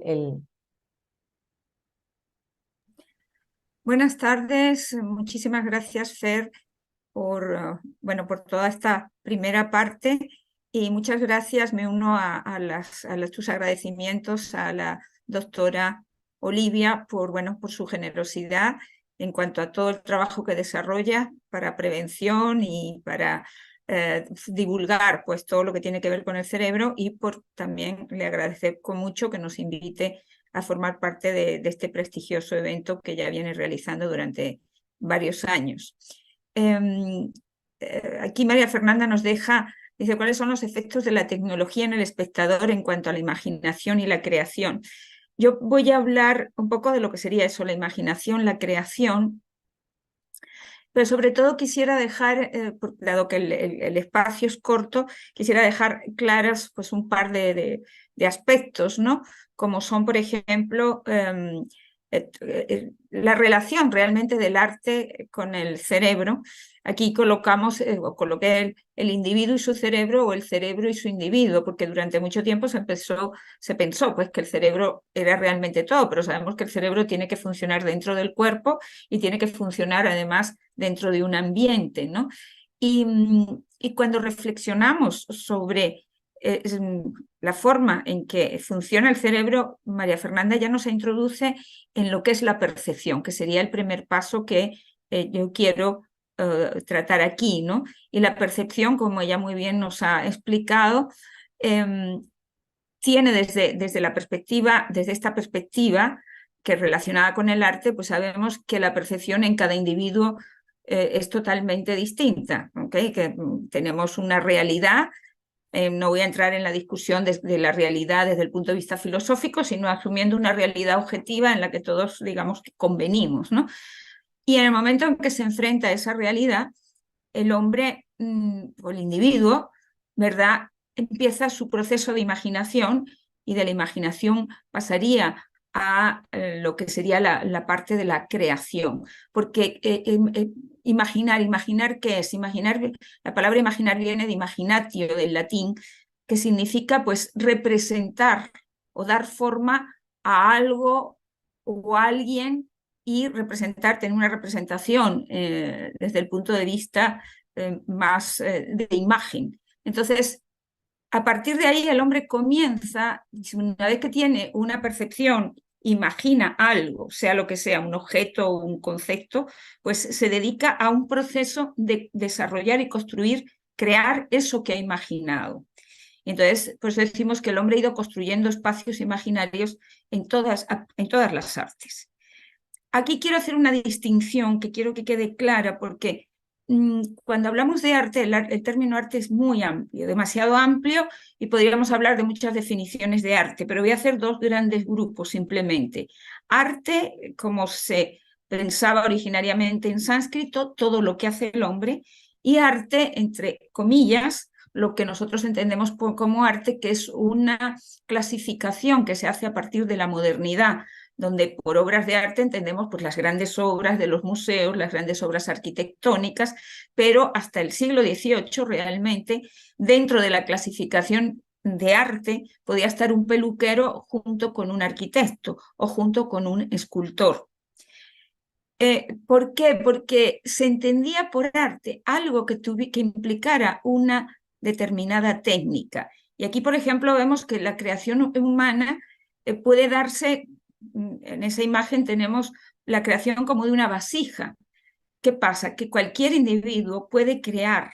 Buenas tardes, muchísimas gracias, Fer, por, bueno, por toda esta primera parte, y muchas gracias, me uno a tus agradecimientos a la doctora Olivia por, bueno, por su generosidad en cuanto a todo el trabajo que desarrolla para prevención y para divulgar pues, todo lo que tiene que ver con el cerebro, y por también le agradezco mucho que nos invite a formar parte de este prestigioso evento que ya viene realizando durante varios años. Aquí María Fernanda nos dice cuáles son los efectos de la tecnología en el espectador en cuanto a la imaginación y la creación. Yo voy a hablar un poco de lo que sería eso, la imaginación, la creación, pero sobre todo quisiera dejar, dado que el espacio es corto, quisiera dejar claras pues, un par de aspectos, ¿no? Como son, por ejemplo, la relación realmente del arte con el cerebro. Aquí colocamos, o coloqué el individuo y su cerebro, o el cerebro y su individuo, porque durante mucho tiempo se pensó pues, que el cerebro era realmente todo, pero sabemos que el cerebro tiene que funcionar dentro del cuerpo y tiene que funcionar además dentro de un ambiente, ¿no? Y cuando reflexionamos sobre la forma en que funciona el cerebro, María Fernanda ya nos introduce en lo que es la percepción, que sería el primer paso que yo quiero tratar aquí, ¿no? Y la percepción, como ella muy bien nos ha explicado, tiene desde la perspectiva, desde esta perspectiva que es relacionada con el arte, pues sabemos que la percepción en cada individuo es totalmente distinta, ¿okay? Que tenemos una realidad. No voy a entrar en la discusión de la realidad desde el punto de vista filosófico, sino asumiendo una realidad objetiva en la que todos, digamos, convenimos, ¿no? Y en el momento en que se enfrenta a esa realidad, el hombre o el individuo, ¿verdad?, empieza su proceso de imaginación, y de la imaginación pasaría a lo que sería la parte de la creación. Porque imaginar, ¿qué es? La palabra imaginar viene de imaginatio, del latín, que significa pues representar o dar forma a algo o a alguien, y representar, tener una representación desde el punto de vista más de imagen. Entonces, a partir de ahí el hombre comienza, una vez que tiene una percepción, imagina algo, sea lo que sea, un objeto o un concepto, pues se dedica a un proceso de desarrollar y construir, crear eso que ha imaginado. Entonces, pues decimos que el hombre ha ido construyendo espacios imaginarios en todas las artes. Aquí quiero hacer una distinción que quiero que quede clara, porque cuando hablamos de arte, el término arte es muy amplio, demasiado amplio, y podríamos hablar de muchas definiciones de arte, pero voy a hacer dos grandes grupos simplemente. Arte, como se pensaba originariamente en sánscrito, todo lo que hace el hombre, y arte, entre comillas, lo que nosotros entendemos como arte, que es una clasificación que se hace a partir de la modernidad, donde por obras de arte entendemos pues, las grandes obras de los museos, las grandes obras arquitectónicas, pero hasta el siglo XVIII realmente, dentro de la clasificación de arte, podía estar un peluquero junto con un arquitecto o junto con un escultor. ¿Por qué? Porque se entendía por arte algo que implicara una determinada técnica. Y aquí, por ejemplo, vemos que la creación humana puede darse, en esa imagen tenemos la creación como de una vasija. ¿Qué pasa? Que cualquier individuo puede crear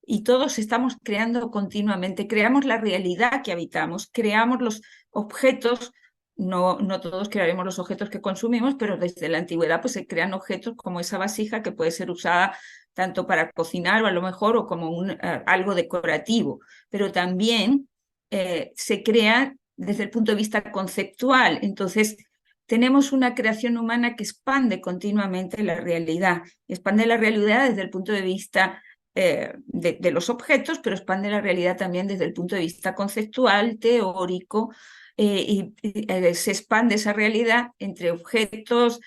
y todos estamos creando continuamente. Creamos la realidad que habitamos, creamos los objetos. No todos crearemos los objetos que consumimos, pero desde la antigüedad pues, se crean objetos como esa vasija que puede ser usada tanto para cocinar o a lo mejor o como algo decorativo, pero también se crea desde el punto de vista conceptual. Entonces, tenemos una creación humana que expande continuamente la realidad, expande la realidad desde el punto de vista de los objetos, pero expande la realidad también desde el punto de vista conceptual, teórico, se expande esa realidad entre objetos,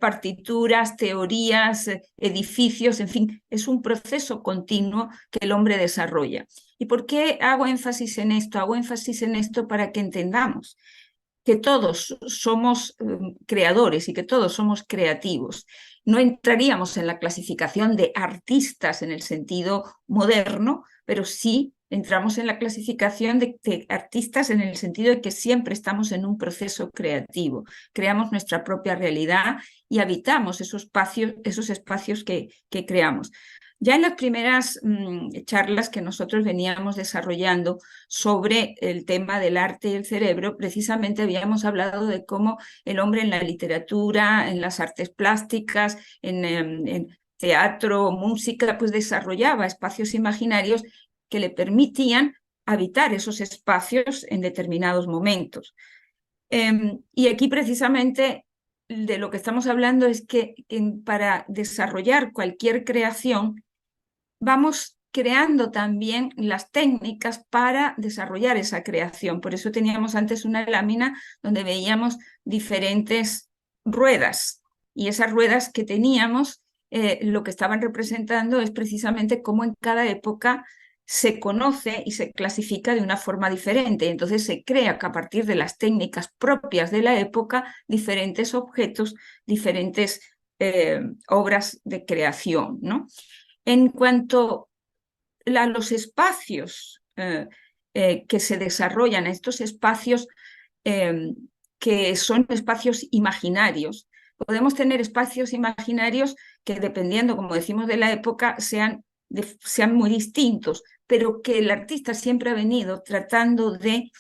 partituras, teorías, edificios, en fin, es un proceso continuo que el hombre desarrolla. ¿Y por qué hago énfasis en esto? Hago énfasis en esto para que entendamos que todos somos creadores y que todos somos creativos. No entraríamos en la clasificación de artistas en el sentido moderno, pero sí entramos en la clasificación de artistas en el sentido de que siempre estamos en un proceso creativo, creamos nuestra propia realidad y habitamos esos espacios que creamos. Ya en las primeras charlas que nosotros veníamos desarrollando sobre el tema del arte y el cerebro, precisamente habíamos hablado de cómo el hombre en la literatura, en las artes plásticas, en teatro, música, pues desarrollaba espacios imaginarios que le permitían habitar esos espacios en determinados momentos. Y aquí precisamente de lo que estamos hablando es que para desarrollar cualquier creación, vamos creando también las técnicas para desarrollar esa creación. Por eso teníamos antes una lámina donde veíamos diferentes ruedas, y esas ruedas que teníamos lo que estaban representando es precisamente cómo en cada época se conoce y se clasifica de una forma diferente. Entonces se crea que a partir de las técnicas propias de la época, diferentes objetos, diferentes obras de creación, ¿no? En cuanto a los espacios que se desarrollan, estos espacios que son espacios imaginarios, podemos tener espacios imaginarios que, dependiendo, como decimos, de la época, sean muy distintos, pero que el artista siempre ha venido tratando de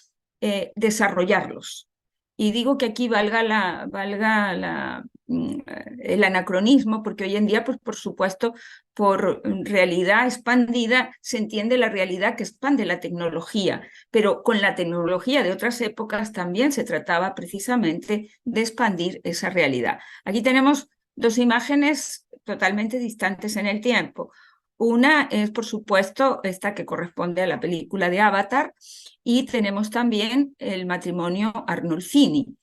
desarrollarlos. Y digo que aquí valga el anacronismo, porque hoy en día, pues por supuesto, por realidad expandida se entiende la realidad que expande la tecnología, pero con la tecnología de otras épocas también se trataba precisamente de expandir esa realidad. Aquí tenemos dos imágenes totalmente distantes en el tiempo. Una es, por supuesto, esta que corresponde a la película de Avatar, y tenemos también el matrimonio Arnolfini.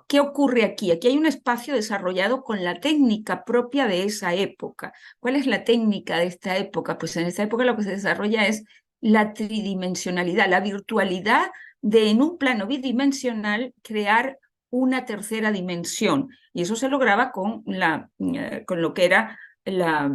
¿Qué ocurre aquí? Aquí hay un espacio desarrollado con la técnica propia de esa época. ¿Cuál es la técnica de esta época? Pues en esta época lo que se desarrolla es la tridimensionalidad, la virtualidad de en un plano bidimensional crear una tercera dimensión. Y eso se lograba con lo que era la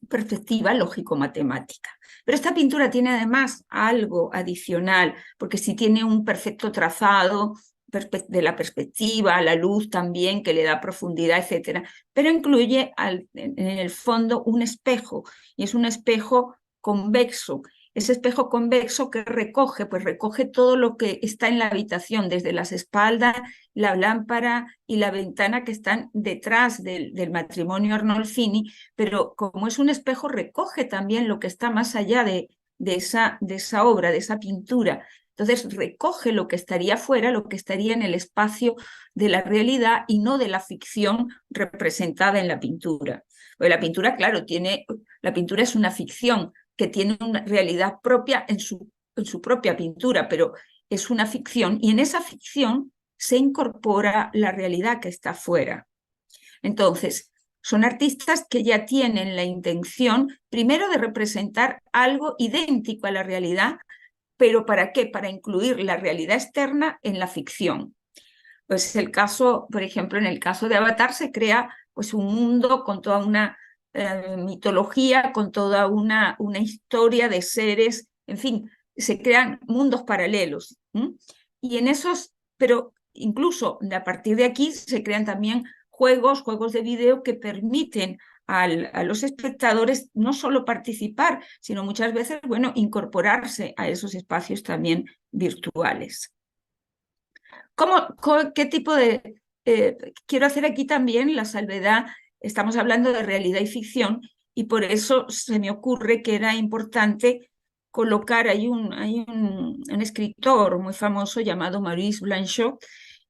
perspectiva lógico-matemática. Pero esta pintura tiene además algo adicional, porque si tiene un perfecto trazado de la perspectiva, la luz también que le da profundidad, etcétera, pero incluye en el fondo un espejo, y es un espejo convexo. ese espejo convexo que recoge, pues recoge todo lo que está en la habitación, desde las espaldas, la lámpara y la ventana que están detrás del matrimonio Arnolfini, pero como es un espejo, recoge también lo que está más allá de esa obra, de esa pintura. Entonces recoge lo que estaría fuera, lo que estaría en el espacio de la realidad y no de la ficción representada en la pintura. Porque la pintura, claro, la pintura es una ficción que tiene una realidad propia en su propia pintura, pero es una ficción y en esa ficción se incorpora la realidad que está fuera. Entonces, son artistas que ya tienen la intención, primero, de representar algo idéntico a la realidad, pero ¿para qué? Para incluir la realidad externa en la ficción. Pues el caso, por ejemplo, en el caso de Avatar se crea pues un mundo con toda una mitología, con toda una historia de seres, en fin, se crean mundos paralelos. Y en esos, pero incluso a partir de aquí se crean también juegos de video que permiten a los espectadores no solo participar, sino muchas veces, bueno, incorporarse a esos espacios también virtuales. ¿Qué tipo de... quiero hacer aquí también la salvedad, estamos hablando de realidad y ficción, y por eso se me ocurre que era importante colocar, hay un escritor muy famoso llamado Maurice Blanchot,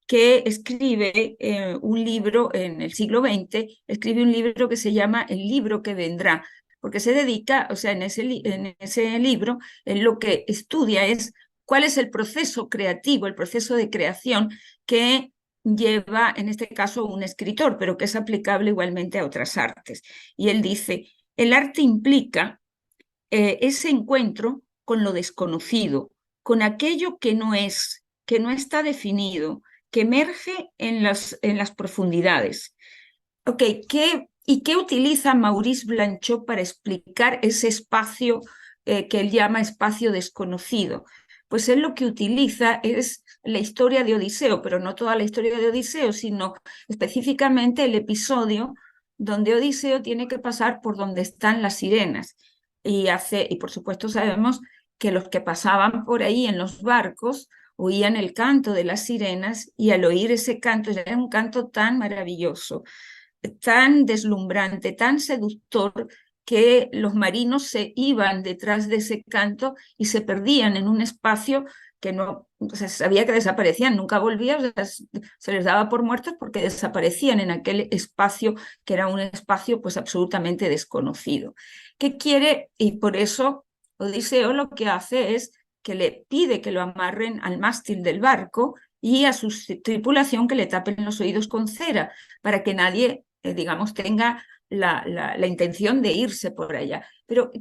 que escribe un libro en el siglo XX, escribe un libro que se llama El libro que vendrá, porque se dedica, o sea, en ese libro, lo que estudia es cuál es el proceso creativo, el proceso de creación que lleva, en este caso, un escritor, pero que es aplicable igualmente a otras artes. Y él dice, el arte implica ese encuentro con lo desconocido, con aquello que no es, que no está definido, que emerge en las profundidades. Ok, ¿y qué utiliza Maurice Blanchot para explicar ese espacio que él llama espacio desconocido? Pues él lo que utiliza es la historia de Odiseo, pero no toda la historia de Odiseo, sino específicamente el episodio donde Odiseo tiene que pasar por donde están las sirenas. Y por supuesto sabemos que los que pasaban por ahí en los barcos oían el canto de las sirenas y al oír ese canto, era un canto tan maravilloso, tan deslumbrante, tan seductor, que los marinos se iban detrás de ese canto y se perdían en un espacio que no, o sea, sabía que desaparecían, nunca volvían, o sea, se les daba por muertos porque desaparecían en aquel espacio que era un espacio pues absolutamente desconocido. ¿Qué quiere? Y por eso Odiseo lo que hace es que le pide que lo amarren al mástil del barco y a su tripulación que le tapen los oídos con cera para que nadie, digamos, tenga la intención de irse por allá. Pero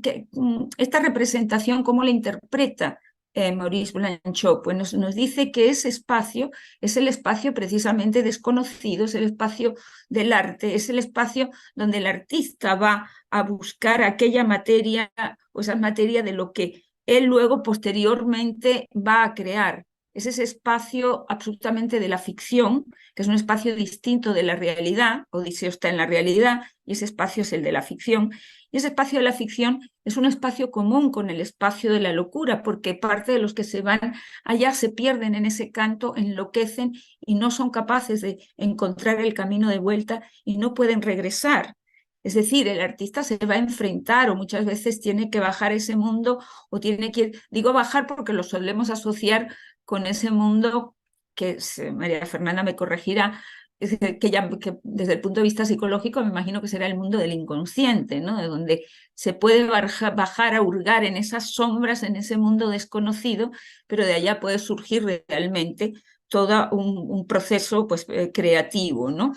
esta representación, ¿cómo la interpreta Maurice Blanchot? Pues nos dice que ese espacio es el espacio precisamente desconocido, es el espacio del arte, es el espacio donde el artista va a buscar aquella materia o esa materia de lo que él luego posteriormente va a crear. Es ese espacio absolutamente de la ficción, que es un espacio distinto de la realidad. Odiseo está en la realidad y ese espacio es el de la ficción. Y ese espacio de la ficción es un espacio común con el espacio de la locura, porque parte de los que se van allá se pierden en ese canto, enloquecen y no son capaces de encontrar el camino de vuelta y no pueden regresar. Es decir, el artista se va a enfrentar o muchas veces tiene que bajar ese mundo o tiene que, digo bajar porque lo solemos asociar con ese mundo que María Fernanda me corregirá, que desde el punto de vista psicológico me imagino que será el mundo del inconsciente, ¿no? De donde se puede bajar a hurgar en esas sombras, en ese mundo desconocido, pero de allá puede surgir realmente todo un proceso pues, creativo, ¿no?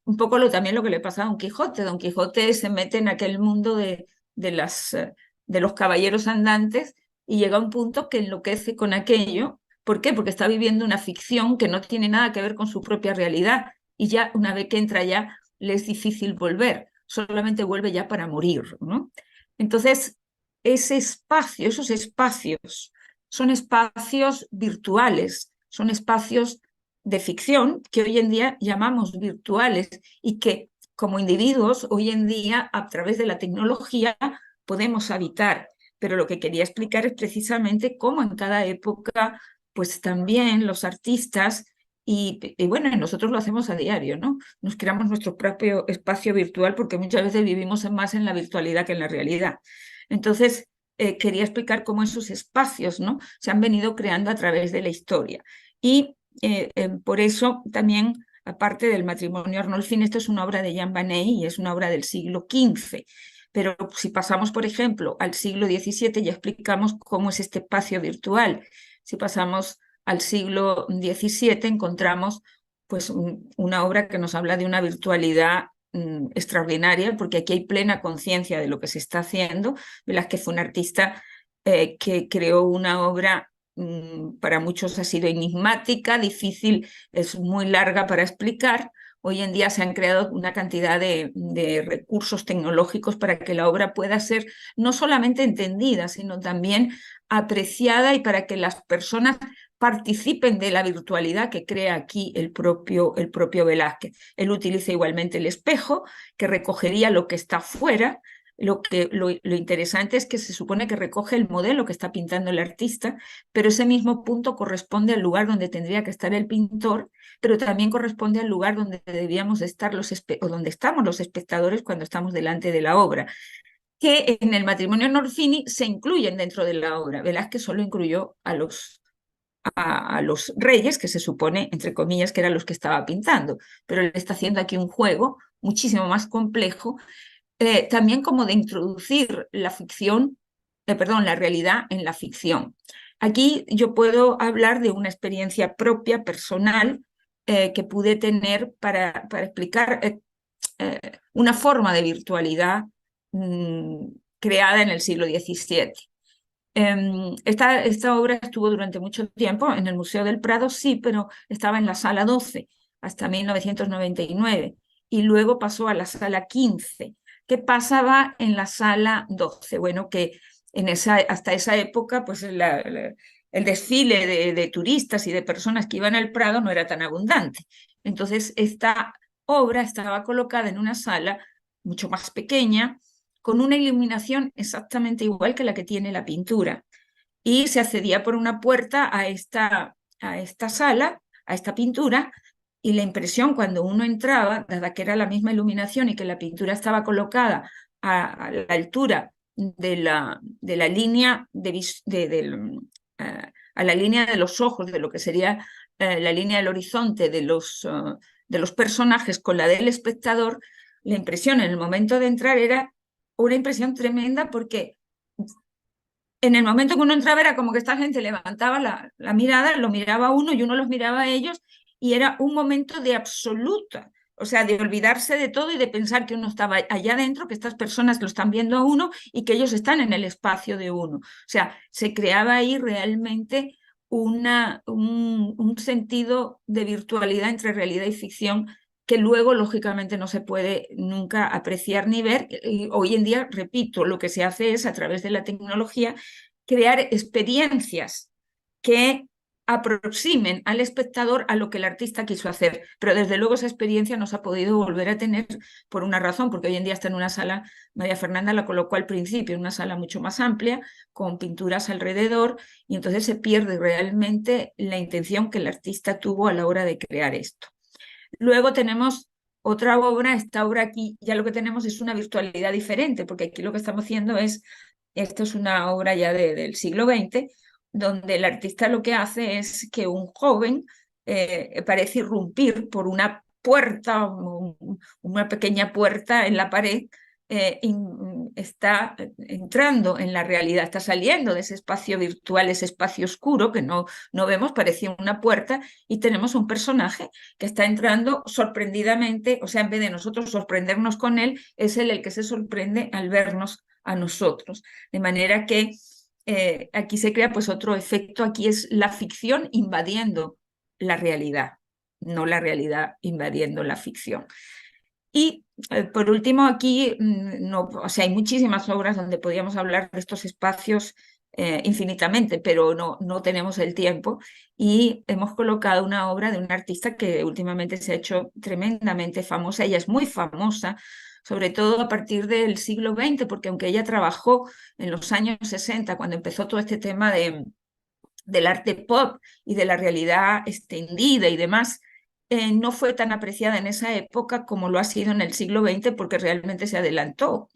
Un poco también lo que le pasa a Don Quijote. Don Quijote se mete en aquel mundo de los caballeros andantes y llega a un punto que enloquece con aquello. ¿Por qué? Porque está viviendo una ficción que no tiene nada que ver con su propia realidad y ya una vez que entra ya le es difícil volver, solamente vuelve ya para morir, ¿no? Entonces, esos espacios son espacios virtuales, son espacios de ficción que hoy en día llamamos virtuales y que como individuos hoy en día a través de la tecnología podemos habitar. pero lo que quería explicar es precisamente cómo en cada época, pues también los artistas, y bueno, nosotros lo hacemos a diario, ¿no? Nos creamos nuestro propio espacio virtual porque muchas veces vivimos más en la virtualidad que en la realidad. Entonces, quería explicar cómo esos espacios, ¿no?, se han venido creando a través de la historia. Y por eso también, aparte del matrimonio Arnolfini, esto es una obra de Jan van Eyck y es una obra del siglo XV. Pero si pasamos, por ejemplo, al siglo XVII, ya explicamos cómo es este espacio virtual. Si pasamos al siglo XVII, encontramos pues una obra que nos habla de una virtualidad extraordinaria, porque aquí hay plena conciencia de lo que se está haciendo. Velázquez fue un artista que creó una obra para muchos ha sido enigmática, difícil, es muy larga para explicar. Hoy en día se han creado una cantidad de recursos tecnológicos para que la obra pueda ser no solamente entendida, sino también apreciada, y para que las personas participen de la virtualidad que crea aquí el propio Velázquez. Él utiliza igualmente el espejo, que recogería lo que está fuera. Lo interesante es que se supone que recoge el modelo que está pintando el artista, pero ese mismo punto corresponde al lugar donde tendría que estar el pintor, pero también corresponde al lugar donde debíamos estar o donde estamos los espectadores cuando estamos delante de la obra, que en el matrimonio Arnolfini se incluyen dentro de la obra. Velázquez solo incluyó a los reyes, que se supone, entre comillas, que eran los que estaba pintando, pero él está haciendo aquí un juego muchísimo más complejo, también como de introducir la ficción, perdón, la realidad en la ficción. Aquí yo puedo hablar de una experiencia propia, personal, que pude tener para explicar una forma de virtualidad creada en el siglo XVII. Esta obra estuvo durante mucho tiempo en el Museo del Prado, sí, pero estaba en la sala 12 hasta 1999 y luego pasó a la sala 15. ¿Qué pasaba en la sala 12? Bueno, que hasta esa época pues el desfile de turistas y de personas que iban al Prado no era tan abundante. Entonces esta obra estaba colocada en una sala mucho más pequeña, con una iluminación exactamente igual que la que tiene la pintura. Y se accedía por una puerta a esta sala, a esta pintura, y la impresión cuando uno entraba, dada que era la misma iluminación y que la pintura estaba colocada a la altura de la línea a la línea de los ojos, de lo que sería la línea del horizonte de los personajes con la del espectador, la impresión en el momento de entrar era una impresión tremenda, porque en el momento que uno entraba era como que esta gente levantaba la mirada, lo miraba a uno y uno los miraba a ellos, y era un momento de absoluta, o sea, de olvidarse de todo y de pensar que uno estaba allá adentro, que estas personas lo están viendo a uno y que ellos están en el espacio de uno. O sea, se creaba ahí realmente un sentido de virtualidad entre realidad y ficción, que luego, lógicamente, no se puede nunca apreciar ni ver. Y hoy en día, repito, lo que se hace es, a través de la tecnología, crear experiencias que aproximen al espectador a lo que el artista quiso hacer. Pero desde luego esa experiencia no se ha podido volver a tener por una razón, porque hoy en día está en una sala, María Fernanda la colocó al principio, en una sala mucho más amplia, con pinturas alrededor, y entonces se pierde realmente la intención que el artista tuvo a la hora de crear esto. Luego tenemos otra obra. Esta obra aquí ya lo que tenemos es una virtualidad diferente, porque aquí lo que estamos haciendo esto es una obra ya del siglo XX, donde el artista lo que hace es que un joven parece irrumpir por una puerta, una pequeña puerta en la pared, está entrando en la realidad, está saliendo de ese espacio virtual, ese espacio oscuro que no vemos, parecía una puerta, y tenemos un personaje que está entrando sorprendidamente, o sea, en vez de nosotros sorprendernos con él, es él el que se sorprende al vernos a nosotros. De manera que aquí se crea pues otro efecto. Aquí es la ficción invadiendo la realidad, no la realidad invadiendo la ficción. Y por último, aquí o sea, hay muchísimas obras donde podríamos hablar de estos espacios infinitamente, pero no tenemos el tiempo. Y hemos colocado una obra de una artista que últimamente se ha hecho tremendamente famosa. Ella es muy famosa, sobre todo a partir del siglo XX, porque aunque ella trabajó en los años 60, cuando empezó todo este tema del arte pop y de la realidad extendida y demás, no fue tan apreciada en esa época como lo ha sido en el siglo XX, porque realmente se adelantó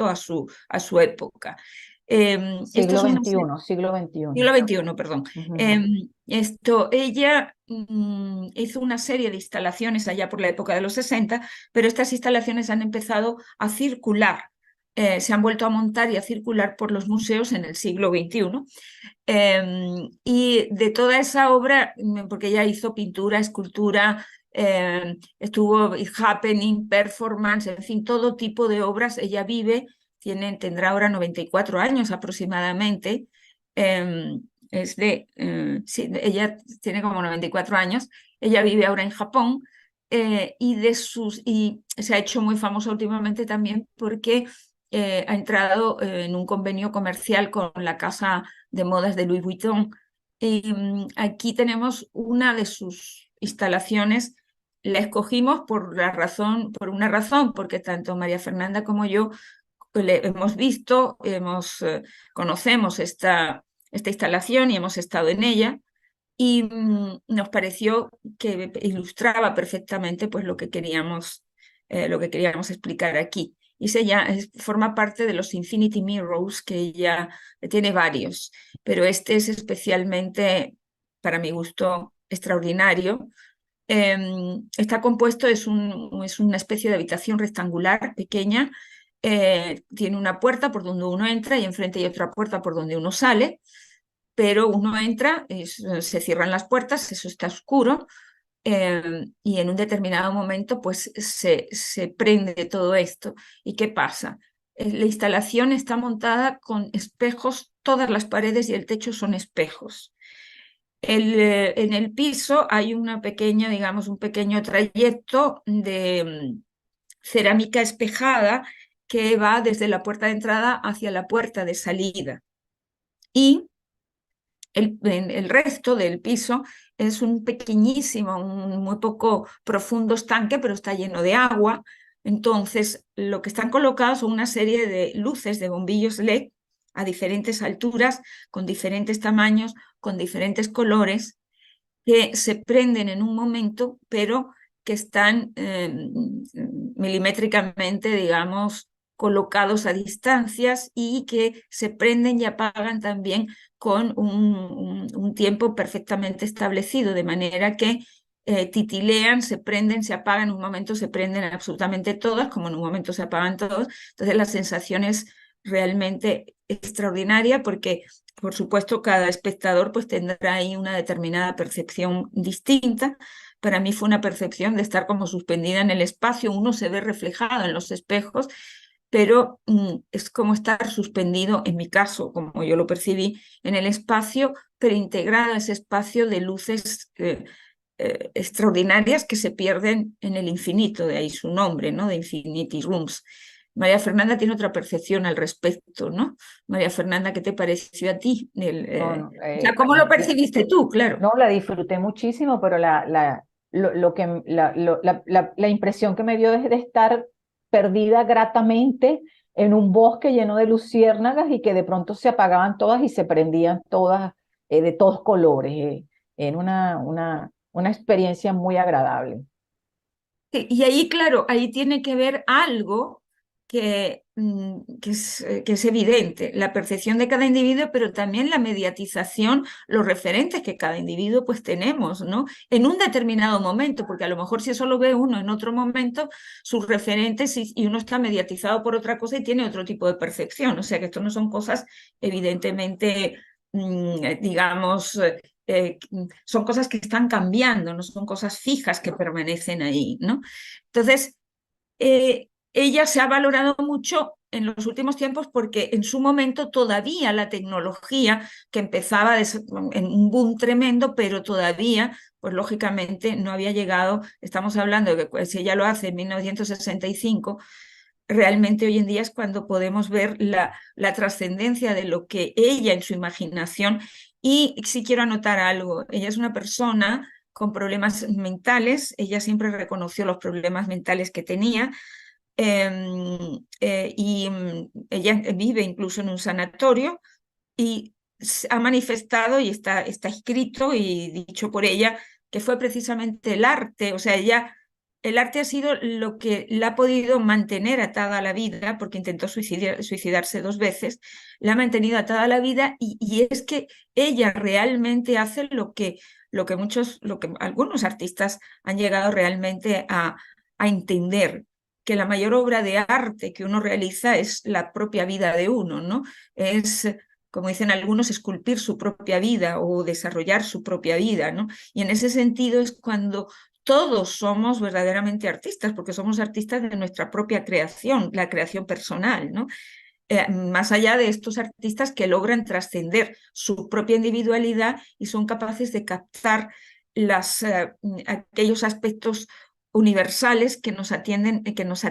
a su época. Esto Siglo es una XXI, siglo XXI. siglo XXI, perdón. Ujú. Ella hizo una serie de instalaciones allá por la época de los 60, pero estas instalaciones han empezado a circular, se han vuelto a montar y a circular por los museos en el siglo XXI. Y de toda esa obra, porque ella hizo pintura, escultura, estuvo happening, performance, en fin, todo tipo de obras. Ella vive, tendrá ahora 94 años aproximadamente. Sí, ella tiene como 94 años. Ella vive ahora en Japón, y se ha hecho muy famosa últimamente también porque ha entrado en un convenio comercial con la casa de modas de Louis Vuitton. Y aquí tenemos una de sus instalaciones. La escogimos por una razón, porque tanto María Fernanda como yo le hemos visto, conocemos esta instalación y hemos estado en ella. Y nos pareció que ilustraba perfectamente pues, lo que queríamos explicar aquí. Y forma parte de los Infinity Mirrors, que ella tiene varios, pero este es especialmente, para mi gusto, extraordinario. Está compuesto, es una especie de habitación rectangular pequeña. Tiene una puerta por donde uno entra y enfrente hay otra puerta por donde uno sale, pero uno entra, se cierran las puertas, eso está oscuro, y en un determinado momento pues se prende todo esto. ¿Y qué pasa? La instalación está montada con espejos, todas las paredes y el techo son espejos. En el piso hay digamos, un pequeño trayecto de cerámica espejada que va desde la puerta de entrada hacia la puerta de salida. Y el resto del piso es un pequeñísimo, un muy poco profundo estanque, pero está lleno de agua. Entonces, lo que están colocados son una serie de luces, de bombillos LED a diferentes alturas, con diferentes tamaños, con diferentes colores, que se prenden en un momento, pero que están milimétricamente, digamos, colocados a distancias y que se prenden y apagan también con un tiempo perfectamente establecido, de manera que titilean, se prenden, se apagan, en un momento se prenden absolutamente todas, como en un momento se apagan todos. Entonces la sensación es realmente extraordinaria porque, por supuesto, cada espectador pues tendrá ahí una determinada percepción distinta. Para mí fue una percepción de estar como suspendida en el espacio, uno se ve reflejado en los espejos, pero es como estar suspendido, en mi caso, como yo lo percibí, en el espacio, pero integrado a ese espacio de luces extraordinarias que se pierden en el infinito, de ahí su nombre, ¿no? De Infinity Rooms. María Fernanda tiene otra percepción al respecto, ¿no? María Fernanda, ¿qué te pareció a ti? No, no, O sea, ¿cómo lo percibiste tú? Claro. no, la disfruté muchísimo, pero lo que, la impresión que me dio es de estar perdida gratamente en un bosque lleno de luciérnagas y que de pronto se apagaban todas y se prendían todas, de todos colores. En una experiencia muy agradable. Y ahí, claro, ahí tiene que ver algo que es evidente, la percepción de cada individuo, pero también la mediatización, los referentes que cada individuo pues tenemos, ¿no? En un determinado momento, porque a lo mejor si eso lo ve uno en otro momento, sus referentes y uno está mediatizado por otra cosa y tiene otro tipo de percepción. O sea que esto no son cosas evidentemente, digamos, son cosas que están cambiando, no son cosas fijas que permanecen ahí, ¿no? Entonces, ella se ha valorado mucho en los últimos tiempos porque en su momento todavía la tecnología, que empezaba en un boom tremendo, pero todavía, pues lógicamente no había llegado, estamos hablando de que si ella lo hace en 1965, realmente hoy en día es cuando podemos ver la trascendencia de lo que ella en su imaginación. Y si quiero anotar algo, ella es una persona con problemas mentales, ella siempre reconoció los problemas mentales que tenía, y ella vive incluso en un sanatorio y ha manifestado y está escrito y dicho por ella que fue precisamente el arte, o sea, el arte ha sido lo que la ha podido mantener atada a la vida, porque intentó suicidarse 2 veces, la ha mantenido atada a la vida y es que ella realmente hace lo que algunos artistas han llegado realmente a entender, que la mayor obra de arte que uno realiza es la propia vida de uno, ¿no? Es, como dicen algunos, esculpir su propia vida o desarrollar su propia vida, ¿no? Y en ese sentido es cuando todos somos verdaderamente artistas, porque somos artistas de nuestra propia creación, la creación personal, ¿no? Más allá de estos artistas que logran trascender su propia individualidad y son capaces de captar aquellos aspectos universales que nos atienden, que nos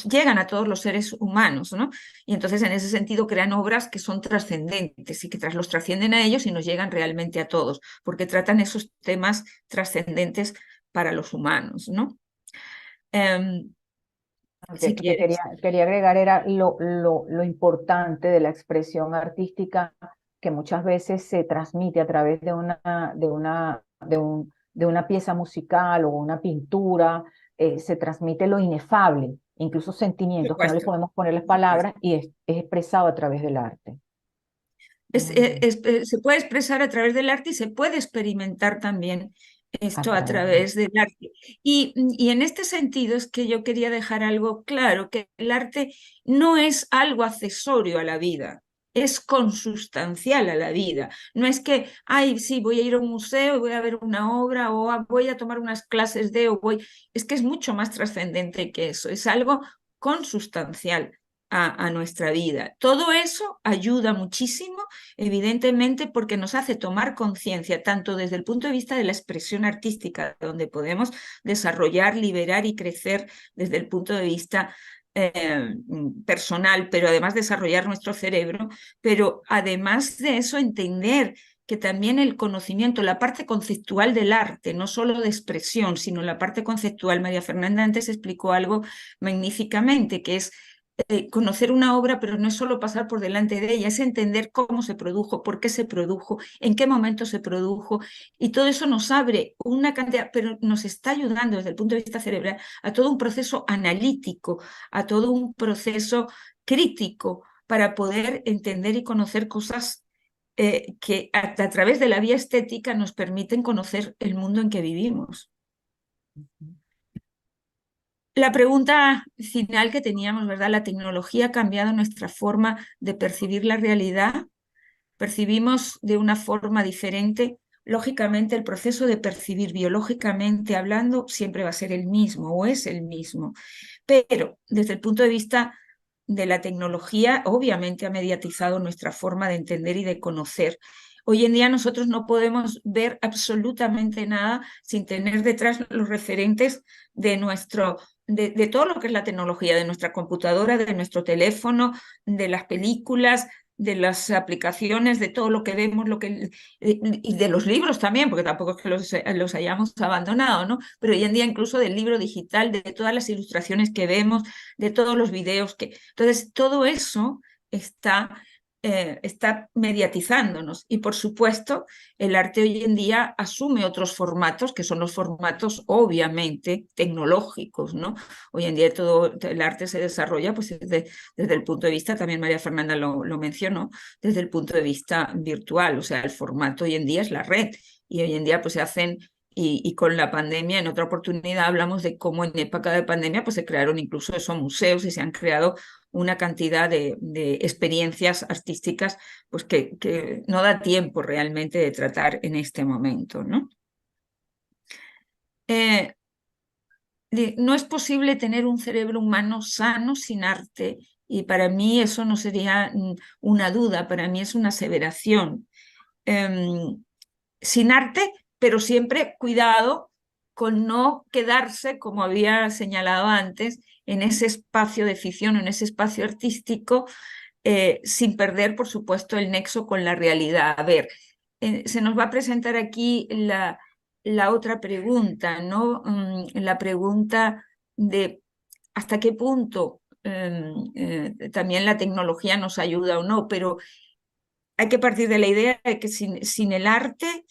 llegan a todos los seres humanos, ¿no? Y entonces en ese sentido crean obras que son trascendentes y que los trascienden a ellos y nos llegan realmente a todos, porque tratan esos temas trascendentes para los humanos, ¿no? Si Que quieres. quería agregar era lo importante de la expresión artística que muchas veces se transmite a través de una pieza musical o una pintura, se transmite lo inefable, incluso Por sentimientos que no le supuesto, podemos poner las por supuesto. palabras y es expresado a través del arte. Muy bien. Se puede expresar a través del arte y se puede experimentar también A esto a través través del arte. Y en este sentido es que yo quería dejar algo claro, que el arte no es algo accesorio a la vida, es consustancial a la vida. No es que, ay, sí, voy a ir a un museo y voy a ver una obra o voy a tomar unas clases de, o voy... Es que es mucho más trascendente que eso, es algo consustancial a nuestra vida. Todo eso ayuda muchísimo, evidentemente, porque nos hace tomar conciencia, tanto desde el punto de vista de la expresión artística, donde podemos desarrollar, liberar y crecer desde el punto de vista personal, pero además desarrollar nuestro cerebro, pero además de eso entender que también el conocimiento, la parte conceptual del arte, no solo de expresión, sino la parte conceptual. María Fernanda antes explicó algo magníficamente, que es conocer una obra, pero no es solo pasar por delante de ella, es entender cómo se produjo, por qué se produjo, en qué momento se produjo, y todo eso nos abre una cantidad, pero nos está ayudando desde el punto de vista cerebral a todo un proceso analítico, a todo un proceso crítico para poder entender y conocer cosas que a través de la vía estética nos permiten conocer el mundo en que vivimos. La pregunta final que teníamos, ¿verdad? ¿La tecnología ha cambiado nuestra forma de percibir la realidad? ¿Percibimos de una forma diferente? Lógicamente, el proceso de percibir biológicamente hablando siempre va a ser el mismo o es el mismo, pero desde el punto de vista de la tecnología, obviamente ha mediatizado nuestra forma de entender y de conocer. Hoy en día nosotros no podemos ver absolutamente nada sin tener detrás los referentes de todo lo que es la tecnología, de nuestra computadora, de nuestro teléfono, de las películas, de las aplicaciones, de todo lo que vemos, y de los libros también, porque tampoco es que los hayamos abandonado, ¿no? Pero hoy en día incluso del libro digital, de todas las ilustraciones que vemos, de todos los videos que... Entonces, todo eso está mediatizándonos. Y por supuesto, el arte hoy en día asume otros formatos, que son los formatos obviamente tecnológicos, ¿no? Hoy en día todo el arte se desarrolla pues, desde el punto de vista, también María Fernanda lo mencionó, desde el punto de vista virtual. O sea, el formato hoy en día es la red. Y hoy en día pues se hacen y con la pandemia, en otra oportunidad hablamos de cómo en época de pandemia pues se crearon incluso esos museos y se han creado una cantidad de experiencias artísticas pues que no da tiempo realmente de tratar en este momento, ¿no? No es posible tener un cerebro humano sano sin arte y para mí eso no sería una duda, para mí es una aseveración. Sin arte, pero siempre cuidado con no quedarse, como había señalado antes, en ese espacio de ficción, en ese espacio artístico, sin perder, por supuesto, el nexo con la realidad. A ver, se nos va a presentar aquí la otra pregunta, ¿no? La pregunta de hasta qué punto también la tecnología nos ayuda o no, pero hay que partir de la idea de que sin el arte,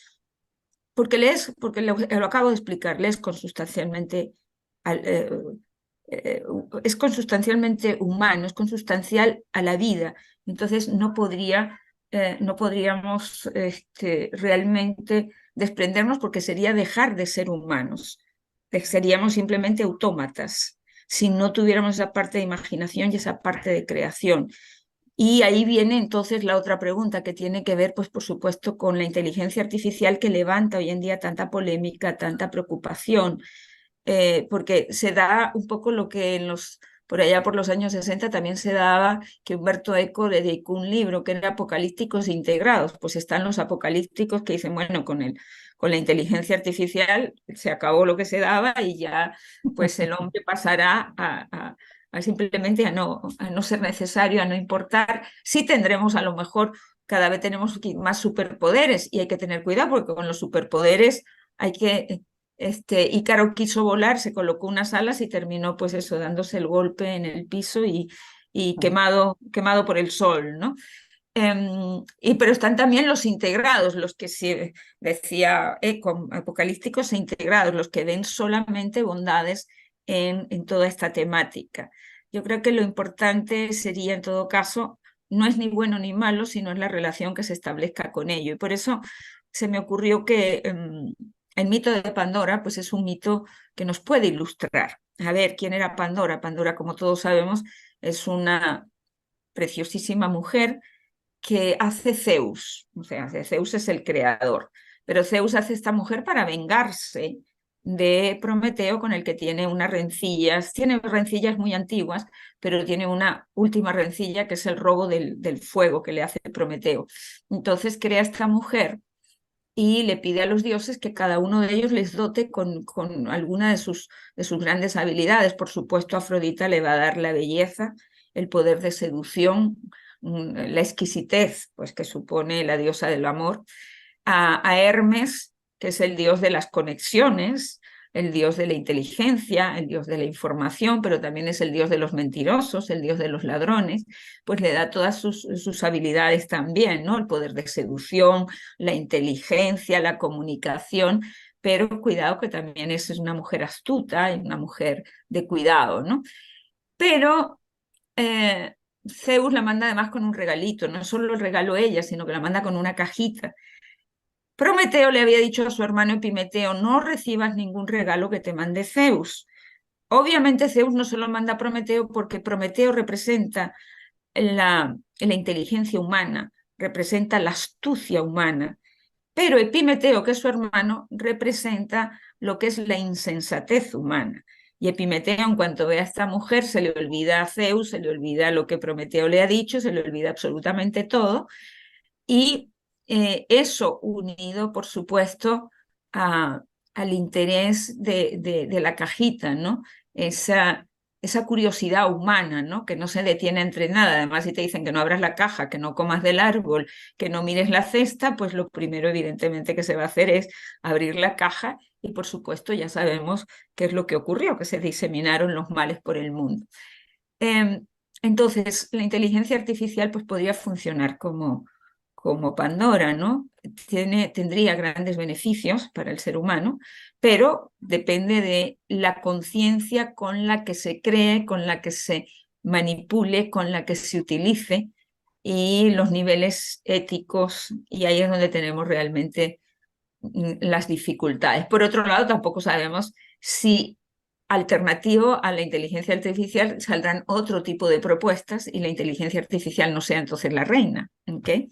porque lo acabo de explicar, lees consustancialmente, eh, es consustancialmente humano, es consustancial a la vida. Entonces no podríamos realmente desprendernos porque sería dejar de ser humanos, seríamos simplemente autómatas si no tuviéramos esa parte de imaginación y esa parte de creación. Y ahí viene entonces la otra pregunta que tiene que ver, pues por supuesto, con la inteligencia artificial que levanta hoy en día tanta polémica, tanta preocupación, porque se da un poco lo que por allá por los años 60 también se daba, que Humberto Eco le dedicó un libro que era Apocalípticos integrados. Pues están los apocalípticos que dicen, bueno, con la inteligencia artificial se acabó lo que se daba y ya pues el hombre pasará a simplemente a no ser necesario, a no importar. Sí tendremos a lo mejor, cada vez tenemos más superpoderes y hay que tener cuidado porque con los superpoderes hay que Ícaro quiso volar, se colocó unas alas y terminó, pues eso, dándose el golpe en el piso y quemado por el sol, ¿no? Pero están también los integrados, los que se decía apocalípticos e integrados, los que ven solamente bondades en toda esta temática. Yo creo que lo importante sería, en todo caso, no es ni bueno ni malo, sino es la relación que se establezca con ello. Y por eso se me ocurrió que el mito de Pandora, pues es un mito que nos puede ilustrar. A ver, ¿quién era Pandora? Pandora, como todos sabemos, es una preciosísima mujer que hace Zeus. O sea, Zeus es el creador, pero Zeus hace esta mujer para vengarse de Prometeo, con el que tiene tiene rencillas muy antiguas, pero tiene una última rencilla que es el robo del fuego que le hace Prometeo. Entonces crea esta mujer y le pide a los dioses que cada uno de ellos les dote con alguna de sus grandes habilidades. Por supuesto, Afrodita le va a dar la belleza, el poder de seducción, la exquisitez, pues que supone la diosa del amor. A Hermes, que es el dios de las conexiones, el dios de la inteligencia, el dios de la información, pero también es el dios de los mentirosos, el dios de los ladrones, pues le da todas sus habilidades también, ¿no? El poder de seducción, la inteligencia, la comunicación, pero cuidado que también es una mujer astuta y una mujer de cuidado, ¿no? Pero Zeus la manda además con un regalito, no solo el regalo ella, sino que la manda con una cajita. Prometeo le había dicho a su hermano Epimeteo, no recibas ningún regalo que te mande Zeus. Obviamente Zeus no se lo manda a Prometeo porque Prometeo representa la inteligencia humana, representa la astucia humana, pero Epimeteo, que es su hermano, representa lo que es la insensatez humana. Y Epimeteo, en cuanto ve a esta mujer, se le olvida a Zeus, se le olvida lo que Prometeo le ha dicho, se le olvida absolutamente todo, y eso unido, por supuesto, al interés de la cajita, ¿no? Esa curiosidad humana, ¿no? Que no se detiene entre nada. Además, si te dicen que no abras la caja, que no comas del árbol, que no mires la cesta, pues lo primero, evidentemente, que se va a hacer es abrir la caja y, por supuesto, ya sabemos qué es lo que ocurrió, que se diseminaron los males por el mundo. Entonces, la inteligencia artificial pues, podría funcionar como Pandora, ¿no? Tendría grandes beneficios para el ser humano, pero depende de la conciencia con la que se cree, con la que se manipule, con la que se utilice y los niveles éticos, y ahí es donde tenemos realmente las dificultades. Por otro lado, tampoco sabemos si alternativo a la inteligencia artificial saldrán otro tipo de propuestas y la inteligencia artificial no sea entonces la reina. ¿Okay?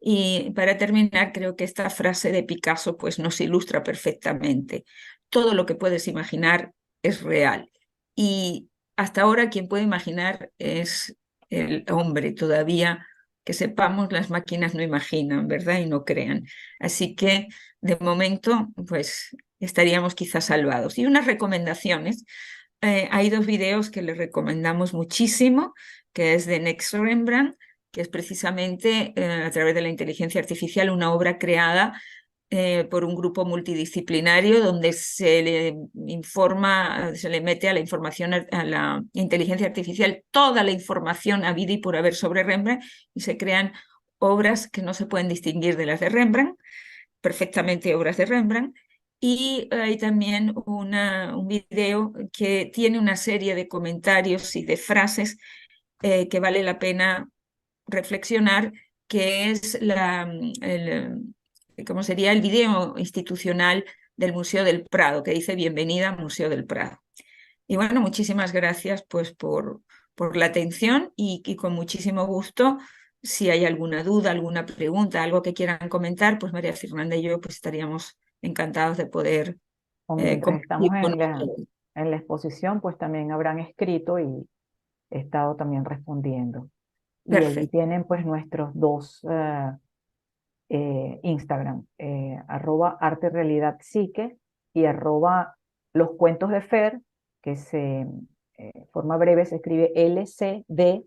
Y para terminar, creo que esta frase de Picasso pues, nos ilustra perfectamente. Todo lo que puedes imaginar es real. Y hasta ahora quien puede imaginar es el hombre. Todavía que sepamos las máquinas no imaginan, ¿verdad? Y no crean. Así que de momento, pues estaríamos quizás salvados. Y unas recomendaciones. Hay dos videos que les recomendamos muchísimo, que es de Next Rembrandt, que es precisamente a través de la inteligencia artificial una obra creada por un grupo multidisciplinario donde se le informa, se le mete a la información, a la inteligencia artificial toda la información habida y por haber sobre Rembrandt y se crean obras que no se pueden distinguir de las de Rembrandt, perfectamente obras de Rembrandt. Y hay también un video que tiene una serie de comentarios y de frases que vale la pena reflexionar, que es ¿cómo sería? El video institucional del Museo del Prado, que dice Bienvenida al Museo del Prado. Y bueno, muchísimas gracias pues por la atención y con muchísimo gusto. Si hay alguna duda, alguna pregunta, algo que quieran comentar, pues María Fernanda y yo pues estaríamos encantados de poder O mientras compartir estamos con ustedes. en la exposición, pues también habrán escrito y he estado también respondiendo. Y allí Perfecto. tienen pues nuestros dos Instagram, @arte realidad psique y @los cuentos de Fer, que se forma breve, se escribe LCD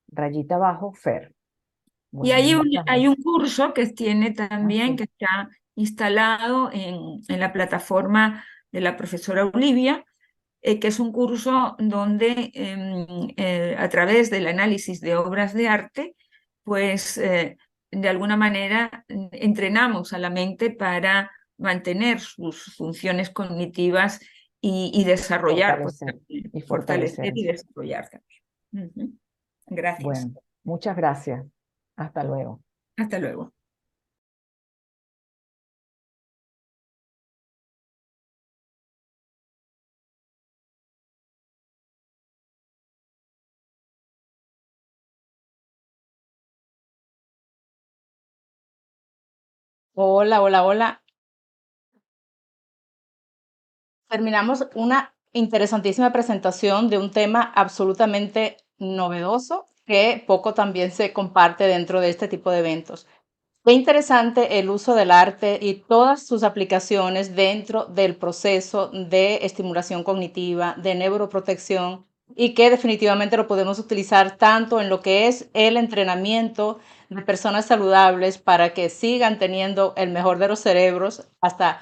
rayita abajo Fer. Y Bueno, muchas hay gracias. un curso que tiene Ah, también, sí. que está instalado en la plataforma de la profesora Olivia, que es un curso donde a través del análisis de obras de arte, pues de alguna manera entrenamos a la mente para mantener sus funciones cognitivas y desarrollar, pues Fortalecer y fortalecer y fortalecerse. desarrollar también. Ujú. Gracias. Bueno, muchas gracias. Hasta luego. Hasta luego. Hola, hola, hola. Terminamos una interesantísima presentación de un tema absolutamente novedoso que poco también se comparte dentro de este tipo de eventos. Qué interesante el uso del arte y todas sus aplicaciones dentro del proceso de estimulación cognitiva, de neuroprotección, y que definitivamente lo podemos utilizar tanto en lo que es el entrenamiento de personas saludables para que sigan teniendo el mejor de los cerebros hasta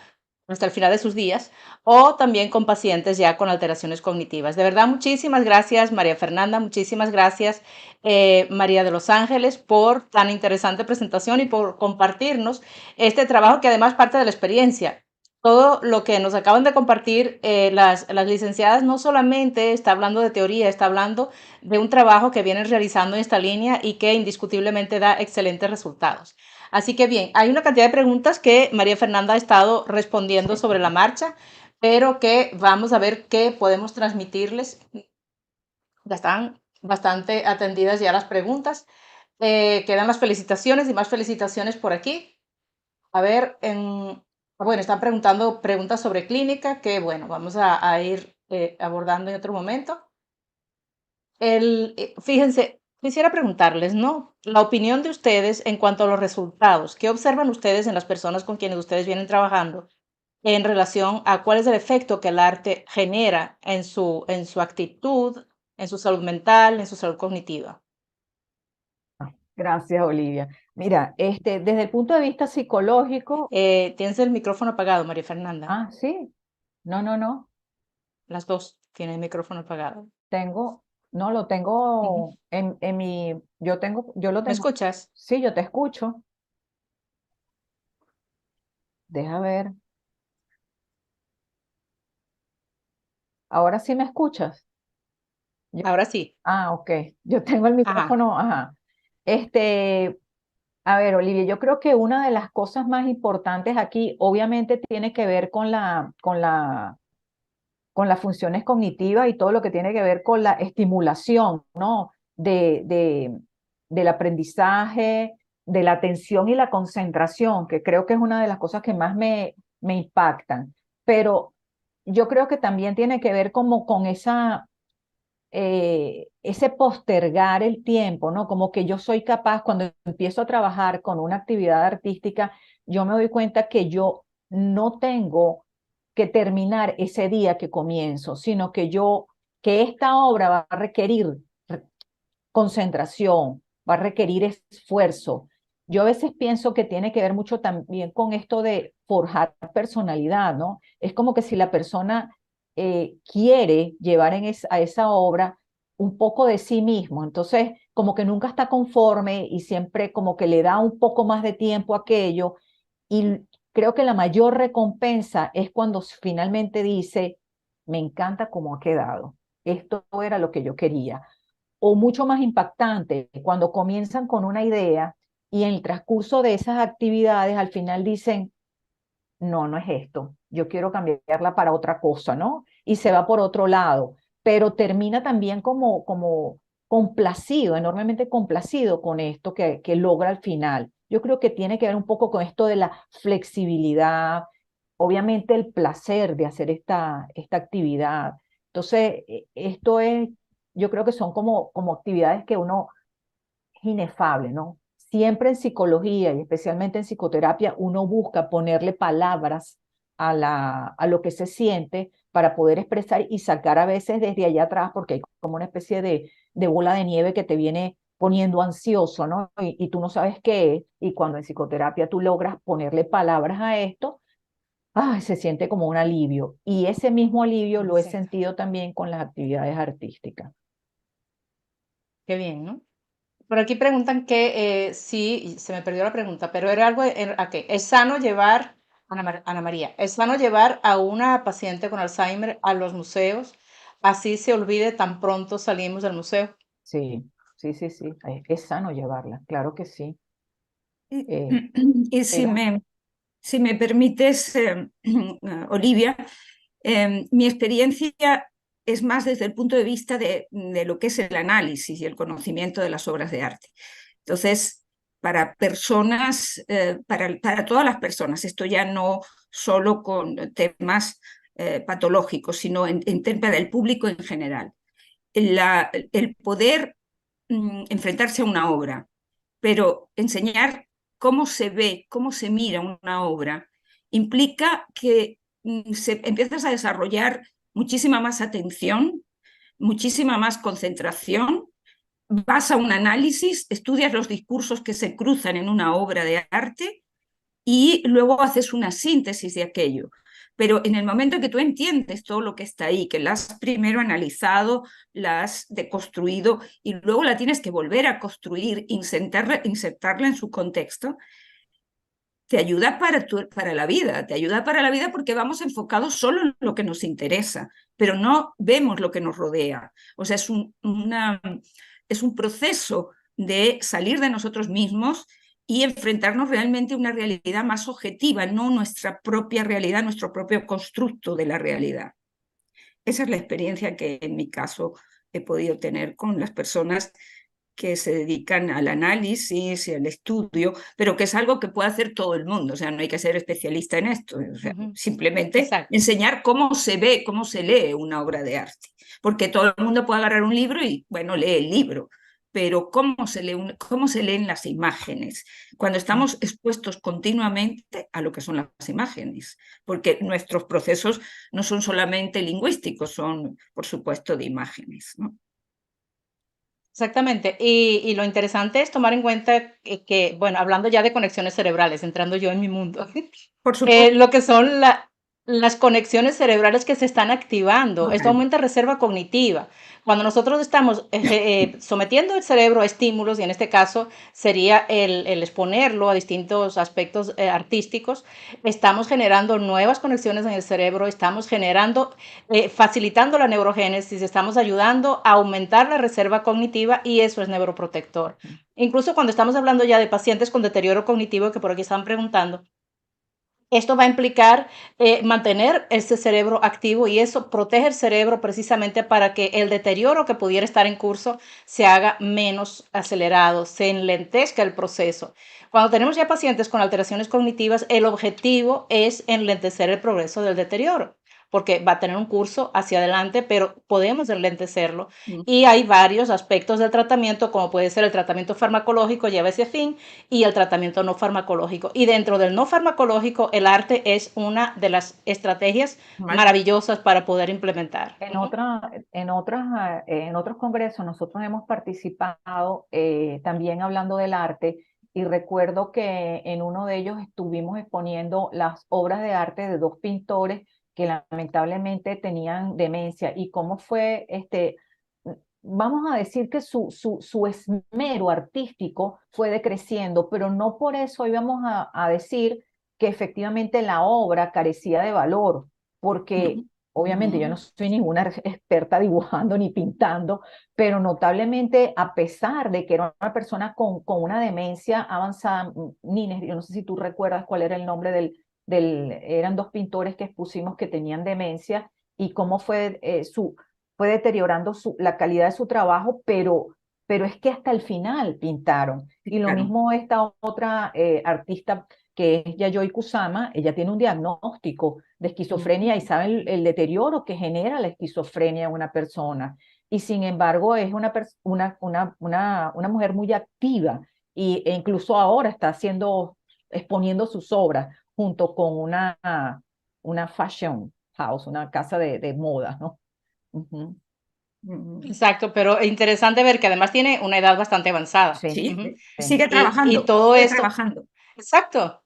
el final de sus días, o también con pacientes ya con alteraciones cognitivas. De verdad, muchísimas gracias, María Fernanda, muchísimas gracias, María de los Ángeles, por tan interesante presentación y por compartirnos este trabajo que además parte de la experiencia. Todo lo que nos acaban de compartir las licenciadas no solamente está hablando de teoría, está hablando de un trabajo que vienen realizando en esta línea y que indiscutiblemente da excelentes resultados. Así que bien, hay una cantidad de preguntas que María Fernanda ha estado respondiendo sobre la marcha, pero que vamos a ver qué podemos transmitirles. Ya están bastante atendidas ya las preguntas. Quedan las felicitaciones y más felicitaciones por aquí. A ver, bueno, están preguntando preguntas sobre clínica que, bueno, vamos a ir abordando en otro momento. Fíjense, quisiera preguntarles, ¿no? La opinión de ustedes en cuanto a los resultados. ¿Qué observan ustedes en las personas con quienes ustedes vienen trabajando en relación a cuál es el efecto que el arte genera en su actitud, en su salud mental, en su salud cognitiva? Gracias, Olivia. Mira, desde el punto de vista psicológico, Tienes el micrófono apagado, María Fernanda. sí, no, no, no, Las dos tienen el micrófono apagado. tengo, no, lo Ujú. tengo yo lo ¿Me tengo, escuchas? sí, yo te escucho, deja ver, ahora sí me escuchas. Yo- Ahora sí. ok, yo tengo el Ajá. micrófono, ajá. Este, a ver, Olivia, yo creo que una de las cosas más importantes aquí, obviamente, tiene que ver con las funciones cognitivas y todo lo que tiene que ver con la estimulación, ¿no? Del aprendizaje, de la atención y la concentración, que creo que es una de las cosas que más me impactan. Pero yo creo que también tiene que ver como con esa ese postergar el tiempo, ¿no? Como que yo soy capaz, cuando empiezo a trabajar con una actividad artística, yo me doy cuenta que yo no tengo que terminar ese día que comienzo, sino que esta obra va a requerir concentración, va a requerir esfuerzo. Yo a veces pienso que tiene que ver mucho también con esto de forjar personalidad, ¿no? Es como que si la persona quiere llevar a esa obra un poco de sí mismo, entonces como que nunca está conforme y siempre como que le da un poco más de tiempo a aquello y creo que la mayor recompensa es cuando finalmente dice, me encanta cómo ha quedado, esto era lo que yo quería o mucho más impactante, cuando comienzan con una idea y en el transcurso de esas actividades al final dicen, no, no es esto, yo quiero cambiarla para otra cosa, ¿no? Y se va por otro lado, pero termina también como complacido, enormemente complacido con esto que logra al final. Yo creo que tiene que ver un poco con esto de la flexibilidad, obviamente el placer de hacer esta actividad. Entonces, esto es, yo creo que son como actividades que uno es inefable, ¿no? Siempre en psicología y especialmente en psicoterapia, uno busca ponerle palabras a lo que se siente para poder expresar y sacar a veces desde allá atrás, porque hay como una especie de bola de nieve que te viene poniendo ansioso, ¿no? Y tú no sabes qué es, y cuando en psicoterapia tú logras ponerle palabras a esto, ay, se siente como un alivio. Y ese mismo alivio lo he Exacto. sentido también con las actividades artísticas. Qué bien, ¿no? Por aquí preguntan que sí, y se me perdió la pregunta, pero era algo, ¿a qué? ¿Es sano llevar, Ana María, es sano llevar a una paciente con Alzheimer a los museos? Así se olvide tan pronto salimos del museo. Sí, sí, sí, sí. Es sano llevarla, claro que sí. Y, Eh, y era, si me permites, Olivia, mi experiencia es más desde el punto de vista de lo que es el análisis y el conocimiento de las obras de arte. Entonces, para personas, para todas las personas, esto ya no solo con temas patológicos, sino en tema del público en general. El poder enfrentarse a una obra, pero enseñar cómo se ve, cómo se mira una obra, implica que empiezas a desarrollar muchísima más atención, muchísima más concentración, vas a un análisis, estudias los discursos que se cruzan en una obra de arte y luego haces una síntesis de aquello. Pero en el momento que tú entiendes todo lo que está ahí, que la has primero analizado, la has deconstruido y luego la tienes que volver a construir, insertarla en su contexto, te ayuda para la vida, te ayuda para la vida porque vamos enfocados solo en lo que nos interesa, pero no vemos lo que nos rodea. O sea, es un proceso de salir de nosotros mismos y enfrentarnos realmente a una realidad más objetiva, no nuestra propia realidad, nuestro propio constructo de la realidad. Esa es la experiencia que en mi caso he podido tener con las personas que se dedican al análisis y al estudio, pero que es algo que puede hacer todo el mundo, o sea, no hay que ser especialista en esto, o sea, Ujú. simplemente Exacto. enseñar cómo se ve, cómo se lee una obra de arte, porque todo el mundo puede agarrar un libro y, bueno, lee el libro, pero cómo se leen las imágenes, cuando estamos expuestos continuamente a lo que son las imágenes, porque nuestros procesos no son solamente lingüísticos, son, por supuesto, de imágenes, ¿no? Exactamente. Y lo interesante es tomar en cuenta bueno, hablando ya de conexiones cerebrales, entrando yo en mi mundo, Por supuesto. lo que son las conexiones cerebrales que se están activando. Esto aumenta reserva cognitiva. Cuando nosotros estamos sometiendo el cerebro a estímulos, y en este caso sería el exponerlo a distintos aspectos artísticos, estamos generando nuevas conexiones en el cerebro, estamos generando, facilitando la neurogénesis, estamos ayudando a aumentar la reserva cognitiva y eso es neuroprotector. Incluso cuando estamos hablando ya de pacientes con deterioro cognitivo, que por aquí están preguntando, esto va a implicar mantener ese cerebro activo y eso protege el cerebro precisamente para que el deterioro que pudiera estar en curso se haga menos acelerado, se enlentezca el proceso. Cuando tenemos ya pacientes con alteraciones cognitivas, el objetivo es enlentecer el progreso del deterioro. porque va a tener un curso hacia adelante, pero podemos enlentecerlo. Mm. Y hay varios aspectos del tratamiento, como puede ser el tratamiento farmacológico, lleva ese fin, y el tratamiento no farmacológico. Y dentro del no farmacológico, el arte es una de las estrategias maravillosas para poder implementar. En otros congresos nosotros hemos participado también hablando del arte y recuerdo que en uno de ellos estuvimos exponiendo las obras de arte de dos pintores que lamentablemente tenían demencia y cómo fue, vamos a decir que su esmero artístico fue decreciendo, pero no por eso íbamos a decir que efectivamente la obra carecía de valor, porque obviamente yo no soy ninguna experta dibujando ni pintando, pero notablemente a pesar de que era una persona con una demencia avanzada, Nines, yo no sé si tú recuerdas cuál era el nombre eran dos pintores que expusimos que tenían demencia y cómo fue deteriorando la calidad de su trabajo, pero es que hasta el final pintaron. Y lo Claro. mismo esta otra artista que es Yayoi Kusama, ella tiene un diagnóstico de esquizofrenia y sabe el deterioro que genera la esquizofrenia en una persona. Y sin embargo es una mujer muy activa e incluso ahora está exponiendo sus obras junto con una fashion house, una casa de moda, ¿no? Ujú. Exacto, pero interesante ver que además tiene una edad bastante avanzada. Sí, Sí, Ujú. sigue Y trabajando, todo sigue esto, trabajando. exacto.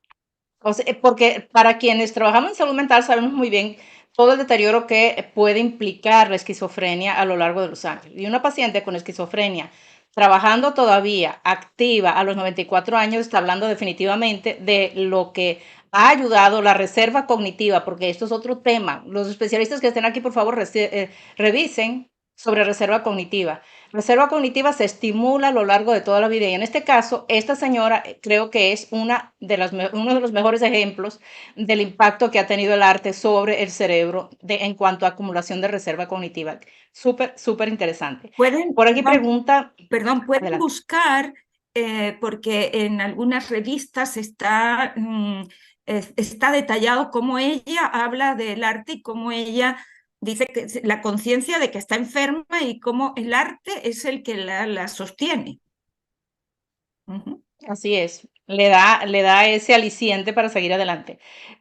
O sea, porque para quienes trabajamos en salud mental sabemos muy bien todo el deterioro que puede implicar la esquizofrenia a lo largo de los años. Y una paciente con esquizofrenia trabajando todavía activa a los 94 años está hablando definitivamente de lo que ha ayudado la reserva cognitiva, porque esto es otro tema. Los especialistas que estén aquí, por favor, revisen sobre reserva cognitiva. Reserva cognitiva se estimula a lo largo de toda la vida y en este caso, esta señora creo que es uno de los mejores ejemplos del impacto que ha tenido el arte sobre el cerebro en cuanto a acumulación de reserva cognitiva. Súper, súper interesante. Pueden, Por aquí pregunta, pueden adelante. buscar, porque en algunas revistas está detallado cómo ella habla del arte y cómo ella dice que la conciencia de que está enferma y cómo el arte es el que la sostiene. Así es, le da ese aliciente para seguir adelante.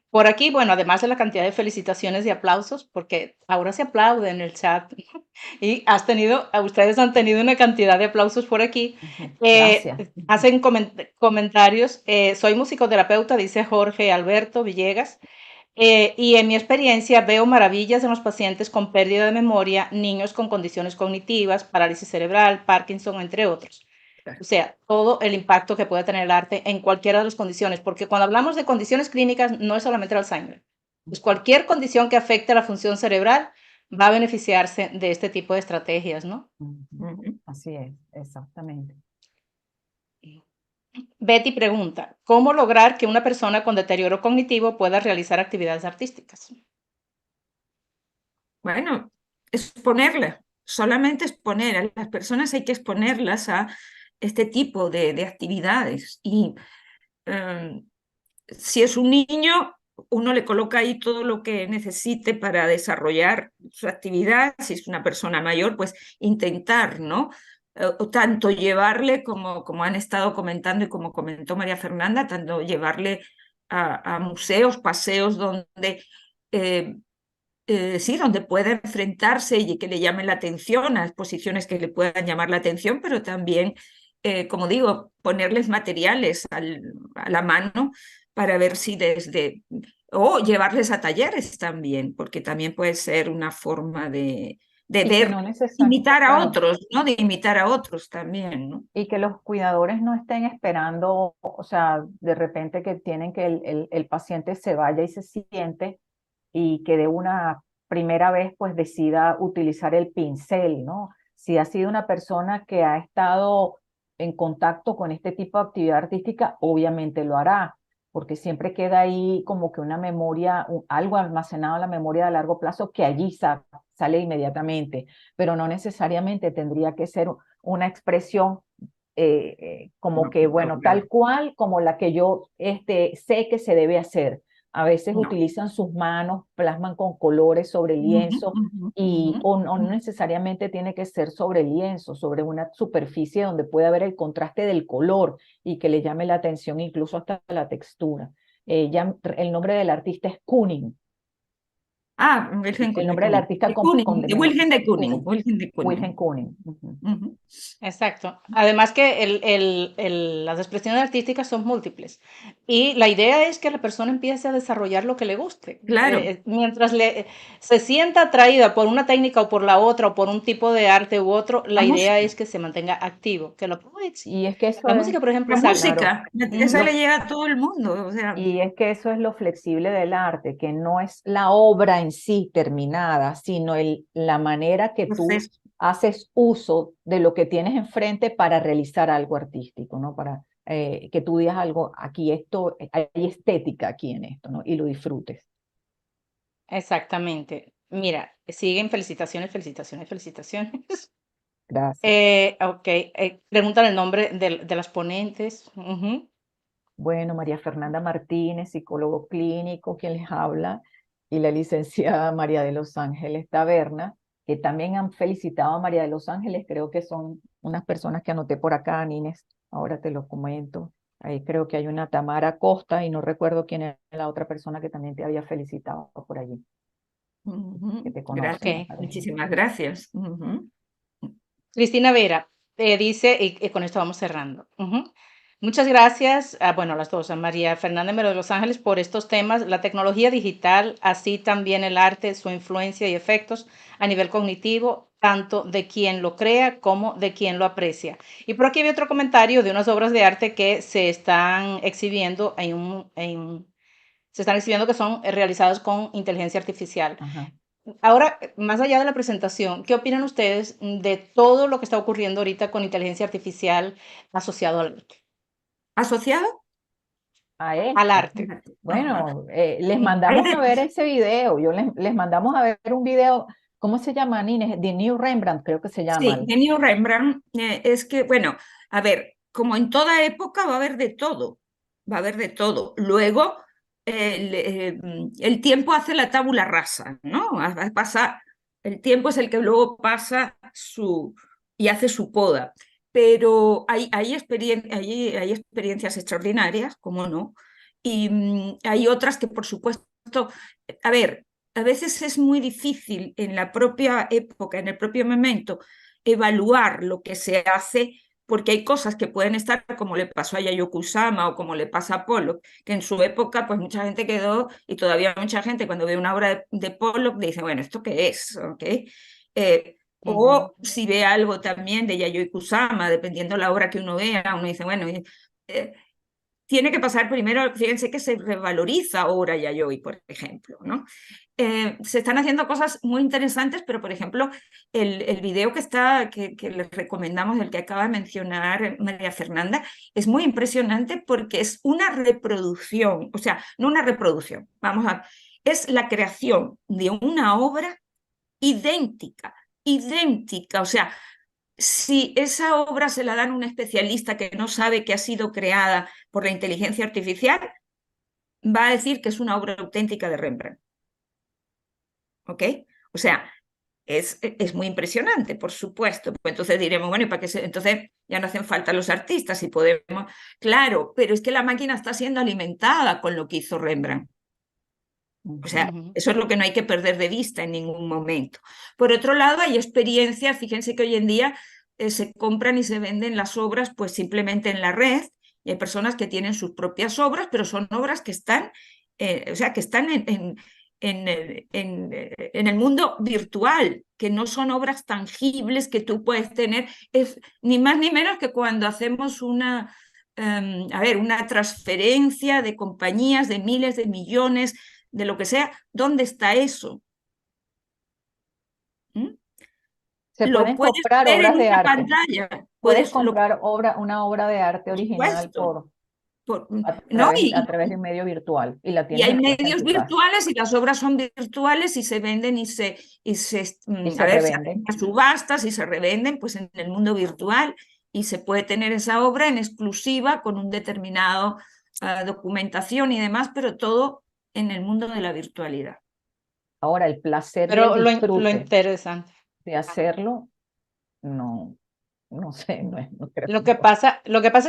Por aquí, bueno, además de la cantidad de felicitaciones y aplausos, porque ahora se aplaude en el chat y ustedes han tenido una cantidad de aplausos por aquí. Gracias. Hacen comentarios. Soy musicoterapeuta, dice Jorge Alberto Villegas, y en mi experiencia veo maravillas en los pacientes con pérdida de memoria, niños con condiciones cognitivas, parálisis cerebral, Parkinson, entre otros. O sea, todo el impacto que puede tener el arte en cualquiera de las condiciones, porque cuando hablamos de condiciones clínicas no es solamente el Alzheimer, pues cualquier condición que afecte la función cerebral va a beneficiarse de este tipo de estrategias, ¿no? Así es, exactamente. Betty pregunta, ¿cómo lograr que una persona con deterioro cognitivo pueda realizar actividades artísticas? Bueno, exponerla, solamente exponer. A las personas hay que exponerlas a este tipo de actividades. Y si es un niño, uno le coloca ahí todo lo que necesite para desarrollar su actividad. Si es una persona mayor, pues intentar, ¿no? O tanto llevarle, como han estado comentando y como comentó María Fernanda, tanto llevarle a museos, paseos donde sí, donde pueda enfrentarse y que le llamen la atención, a exposiciones que le puedan llamar la atención, pero también, como digo, ponerles materiales a la mano para ver si o llevarles a talleres también, porque también puede ser una forma de Y que ver, no imitar a claro, otros, ¿no? De imitar a otros también, ¿no? y que los cuidadores no estén esperando, o sea, de repente que tienen que el paciente se vaya y se siente y que de una primera vez pues decida utilizar el pincel, ¿no? Si ha sido una persona que ha estado en contacto con este tipo de actividad artística, obviamente lo hará, porque siempre queda ahí como que una memoria, algo almacenado en la memoria a largo plazo que allí sale inmediatamente, pero no necesariamente tendría que ser una expresión como No, que, no, bueno, claro. tal cual como la que yo sé que se debe hacer, A veces No. utilizan sus manos, plasman con colores sobre lienzo o no necesariamente tiene que ser sobre lienzo, sobre una superficie donde pueda haber el contraste del color y que le llame la atención incluso hasta la textura. El nombre del artista es Kooning. Ah, Wilhelm El de nombre del Kooning. artista De Kooning, con de D menor. Wilhelm de Kooning. Kooning. Wilhelm de Wilhelm Kooning. Kooning. Ujú. Exacto. Además que las expresiones artísticas son múltiples y la idea es que la persona empiece a desarrollar lo que le guste. Claro. Mientras se sienta atraída por una técnica o por la otra o por un tipo de arte u otro, la La idea música. es que se mantenga activo, que lo aproveche. Y es que eso La es, música, por ejemplo, La es algo. claro, música, esa Ujú. le llega a todo el mundo. O sea, y es que eso es lo flexible del arte, que no es la obra en sí terminada, sino la manera que tú entonces, haces uso de lo que tienes enfrente para realizar algo artístico, ¿no? Para que tú digas algo, aquí esto, hay estética aquí en esto, ¿no? Y lo disfrutes. Exactamente. Mira, siguen felicitaciones, felicitaciones, felicitaciones. Gracias. Ok, preguntan el nombre de las ponentes. Ujú. Bueno, María Fernanda Martínez, psicólogo clínico, quien les habla, y la licenciada María de los Ángeles Taberna, que también han felicitado a María de los Ángeles, creo que son unas personas que anoté por acá, Nines, ahora te lo comento. Ahí creo que hay una Tamara Costa y no recuerdo quién es la otra persona que también te había felicitado por allí, que te conoce, me gracias, Ok. parece. muchísimas gracias. Cristina Vera dice, y con esto vamos cerrando. Ujú. Muchas gracias, bueno, a las dos, a María Fernanda Mero de Los Ángeles por estos temas, la tecnología digital, así también el arte, su influencia y efectos a nivel cognitivo, tanto de quien lo crea como de quien lo aprecia. Y por aquí hay otro comentario de unas obras de arte que se están exhibiendo se están exhibiendo que son realizadas con inteligencia artificial. Ajá. Ahora, más allá de la presentación, ¿qué opinan ustedes de todo lo que está ocurriendo ahorita con inteligencia artificial asociado ¿Asociado? A al esto. arte? Ajá. Bueno, les Hay mandamos a ver de- ese video, les mandamos a ver un video, ¿cómo se llama, Nines? The New Rembrandt, creo que se llama. Sí, de New Rembrandt es que, bueno, a ver, como en toda época va a haber de todo, va a haber de todo. Luego, el tiempo hace la tabula rasa, ¿no? Pasa, el tiempo es el que luego pasa y hace su poda. Pero hay experiencias extraordinarias, ¿cómo no? Y hay otras que, por supuesto, a ver, a veces es muy difícil en la propia época, en el propio momento, evaluar lo que se hace, porque hay cosas que pueden estar como le pasó a Yayoi Kusama o como le pasa a Pollock, que en su época pues mucha gente quedó, y todavía mucha gente cuando ve una obra de Pollock dice, bueno, ¿esto qué es? ¿Okay? O si ve algo también de Yayoi Kusama, dependiendo la obra que uno vea, uno dice, bueno, tiene que pasar primero, fíjense que se revaloriza ahora Yayoi, por ejemplo, ¿no? Se están haciendo cosas muy interesantes, pero por ejemplo, el video que les recomendamos, el que acaba de mencionar María Fernanda, es muy impresionante porque es una reproducción, o sea, no una reproducción, es la creación de una obra idéntica, idéntica, o sea, si esa obra se la dan a un especialista que no sabe que ha sido creada por la inteligencia artificial, va a decir que es una obra auténtica de Rembrandt. ¿Ok? O sea, es muy impresionante, por supuesto. Pues entonces diremos, bueno, ¿y para qué entonces ya no hacen falta los artistas y podemos? Claro, pero es que la máquina está siendo alimentada con lo que hizo Rembrandt. O sea, eso es lo que no hay que perder de vista en ningún momento. Por otro lado, hay experiencias, fíjense que hoy en día se compran y se venden las obras pues simplemente en la red, y hay personas que tienen sus propias obras, pero son obras que están, o sea, que están en el mundo virtual, que no son obras tangibles que tú puedes tener, es ni más ni menos que cuando hacemos una transferencia de compañías de miles de millones de lo que sea, ¿dónde está eso? Se Lo pueden puedes comprar ver en obras de una arte. pantalla, Puedes lo comprar una obra de arte original puesto, ¿no? a través de un medio virtual y la Y tienes hay expuesta en medios tu casa virtuales y las obras son virtuales y se venden y se a ver, se hacen revenden. subastas y se revenden pues en el mundo virtual, y se puede tener esa obra en exclusiva con un determinado documentación y demás, pero todo en el mundo de la virtualidad. Ahora, el placer y Pero el lo disfrute interesante. de hacerlo, no, no sé, no creo. Lo que pasa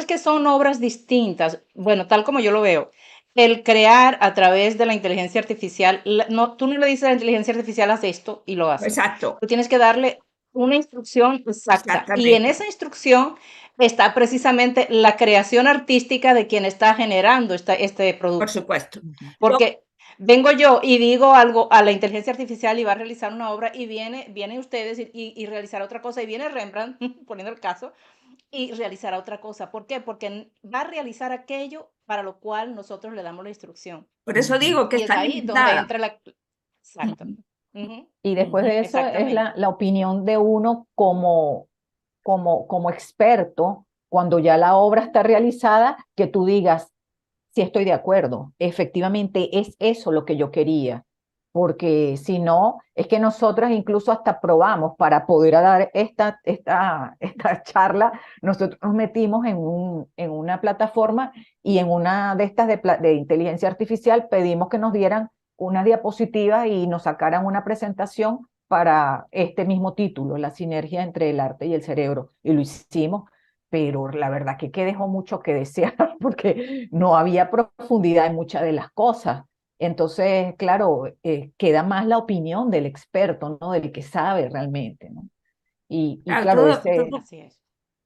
es que son obras distintas. Bueno, tal como yo lo veo. El crear a través de la inteligencia artificial, no, tú no le dices a la inteligencia artificial, haz esto y lo hace. Exacto, Tú tienes que darle una instrucción exacta. Y en exactamente, esa instrucción está precisamente la creación artística de quien está generando este por producto. supuesto. Ujú. Porque vengo yo y digo algo a la inteligencia artificial y va a realizar una obra y vienen ustedes y realizar otra cosa y viene Rembrandt, poniendo el caso, y realizará otra cosa. ¿Por qué? Porque va a realizar aquello para lo cual nosotros le damos la instrucción. Por eso Ujú. digo que Y es está ahí donde limitada. entra la... Exacto. Ujú. Ujú, Y después de eso es exactamente. la opinión de uno como experto, cuando ya la obra está realizada, que tú digas, sí estoy de acuerdo, efectivamente es eso lo que yo quería, porque si no, es que nosotras incluso hasta probamos para poder dar esta charla, nosotros nos metimos en una plataforma y en una de estas de inteligencia artificial pedimos que nos dieran unas diapositivas y nos sacaran una presentación para este mismo título, la sinergia entre el arte y el cerebro, y lo hicimos, pero la verdad que dejó mucho que desear porque no había profundidad en muchas de las cosas. Entonces, claro, queda más la opinión del experto, ¿no? Del que sabe realmente, ¿no? Y Claro, claro, Así es.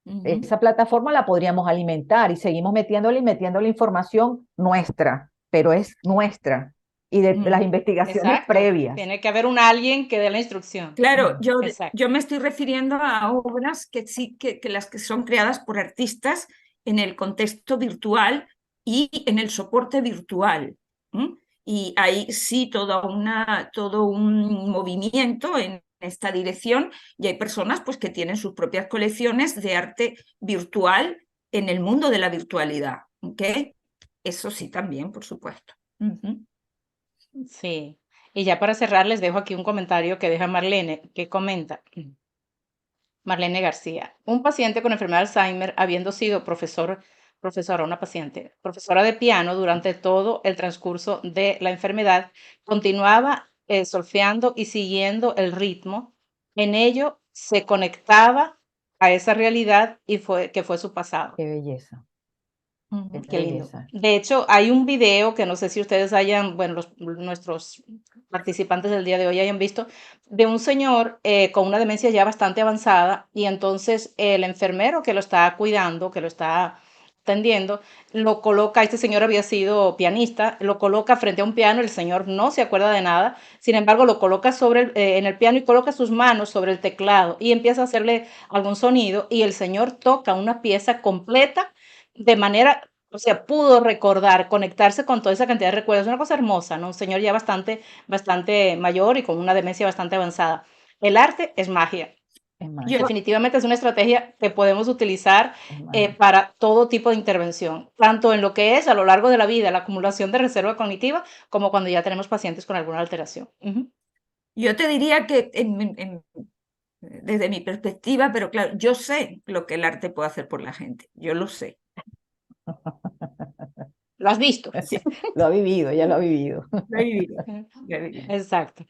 Ujú, esa plataforma la podríamos alimentar y seguimos metiéndole y metiéndole información nuestra, pero es nuestra y de las ujú. investigaciones Exacto. previas. Tiene que haber un alguien que dé la instrucción. Claro, Ujú. Exacto. yo me estoy refiriendo a obras que sí, que las que son creadas por artistas en el contexto virtual y en el soporte virtual. ¿M? Y hay sí todo un movimiento en esta dirección y hay personas pues, que tienen sus propias colecciones de arte virtual en el mundo de la virtualidad. ¿Ok? Eso sí también, por supuesto. Ujú. Sí. Y ya para cerrar, les dejo aquí un comentario que deja Marlene, que comenta. Marlene García, un paciente con enfermedad de Alzheimer, habiendo sido profesora, una paciente, profesora de piano durante todo el transcurso de la enfermedad, continuaba solfeando y siguiendo el ritmo. En ello se conectaba a esa realidad y que fue su pasado. Qué belleza, qué Ujú. Qué lindo. belleza. De hecho, hay un video que no sé si ustedes hayan, bueno, nuestros participantes del día de hoy hayan visto, de un señor con una demencia ya bastante avanzada y entonces el enfermero que lo está cuidando, que lo está atendiendo, lo coloca, este señor había sido pianista, lo coloca frente a un piano, el señor no se acuerda de nada, sin embargo lo coloca en el piano y coloca sus manos sobre el teclado y empieza a hacerle algún sonido y el señor toca una pieza completa de manera, o sea, pudo recordar, conectarse con toda esa cantidad de recuerdos. Es una cosa hermosa, ¿no? Un señor ya bastante mayor y con una demencia bastante avanzada. El arte es magia. Es Yo, magia, Definitivamente es una estrategia que podemos utilizar es magia. para todo tipo de intervención, tanto en lo que es a lo largo de la vida la acumulación de reserva cognitiva, como cuando ya tenemos pacientes con alguna alteración. Ujú. yo te diría que desde mi perspectiva, pero claro, yo sé lo que el arte puede hacer por la gente, yo lo sé. ¿Lo has visto? Sí, Lo ha vivido, ya lo ha vivido. lo he vivido, lo he vivido. Exacto.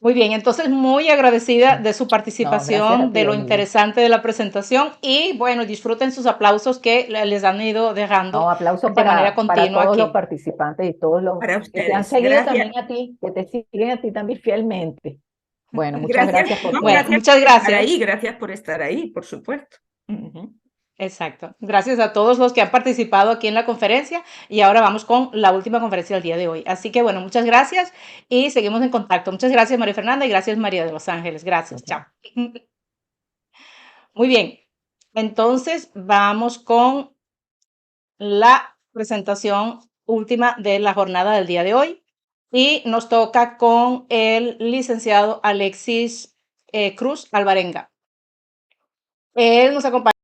Muy bien, entonces muy agradecida de su No, gracias a participación, ti, de lo Olivia. interesante de la presentación y bueno, disfruten sus aplausos que les han ido dejando No, aplausos de manera para continua todos los aquí. participantes y todos los Para que te han ustedes, seguido gracias, también a ti, que te siguen a ti también fielmente. Bueno, muchas gracias, gracias por no, Bueno, todo. gracias muchas por estar ahí, gracias. gracias por estar ahí, por supuesto. Ujú. Exacto. Gracias a todos los que han participado aquí en la conferencia y ahora vamos con la última conferencia del día de hoy. Así que bueno, muchas gracias y seguimos en contacto. Muchas gracias María Fernanda y gracias María de Los Ángeles. Gracias. Chao. Muy bien. Entonces vamos con la presentación última de la jornada del día de hoy y nos toca con el licenciado Alexis Cruz Alvarenga. Él nos acompaña.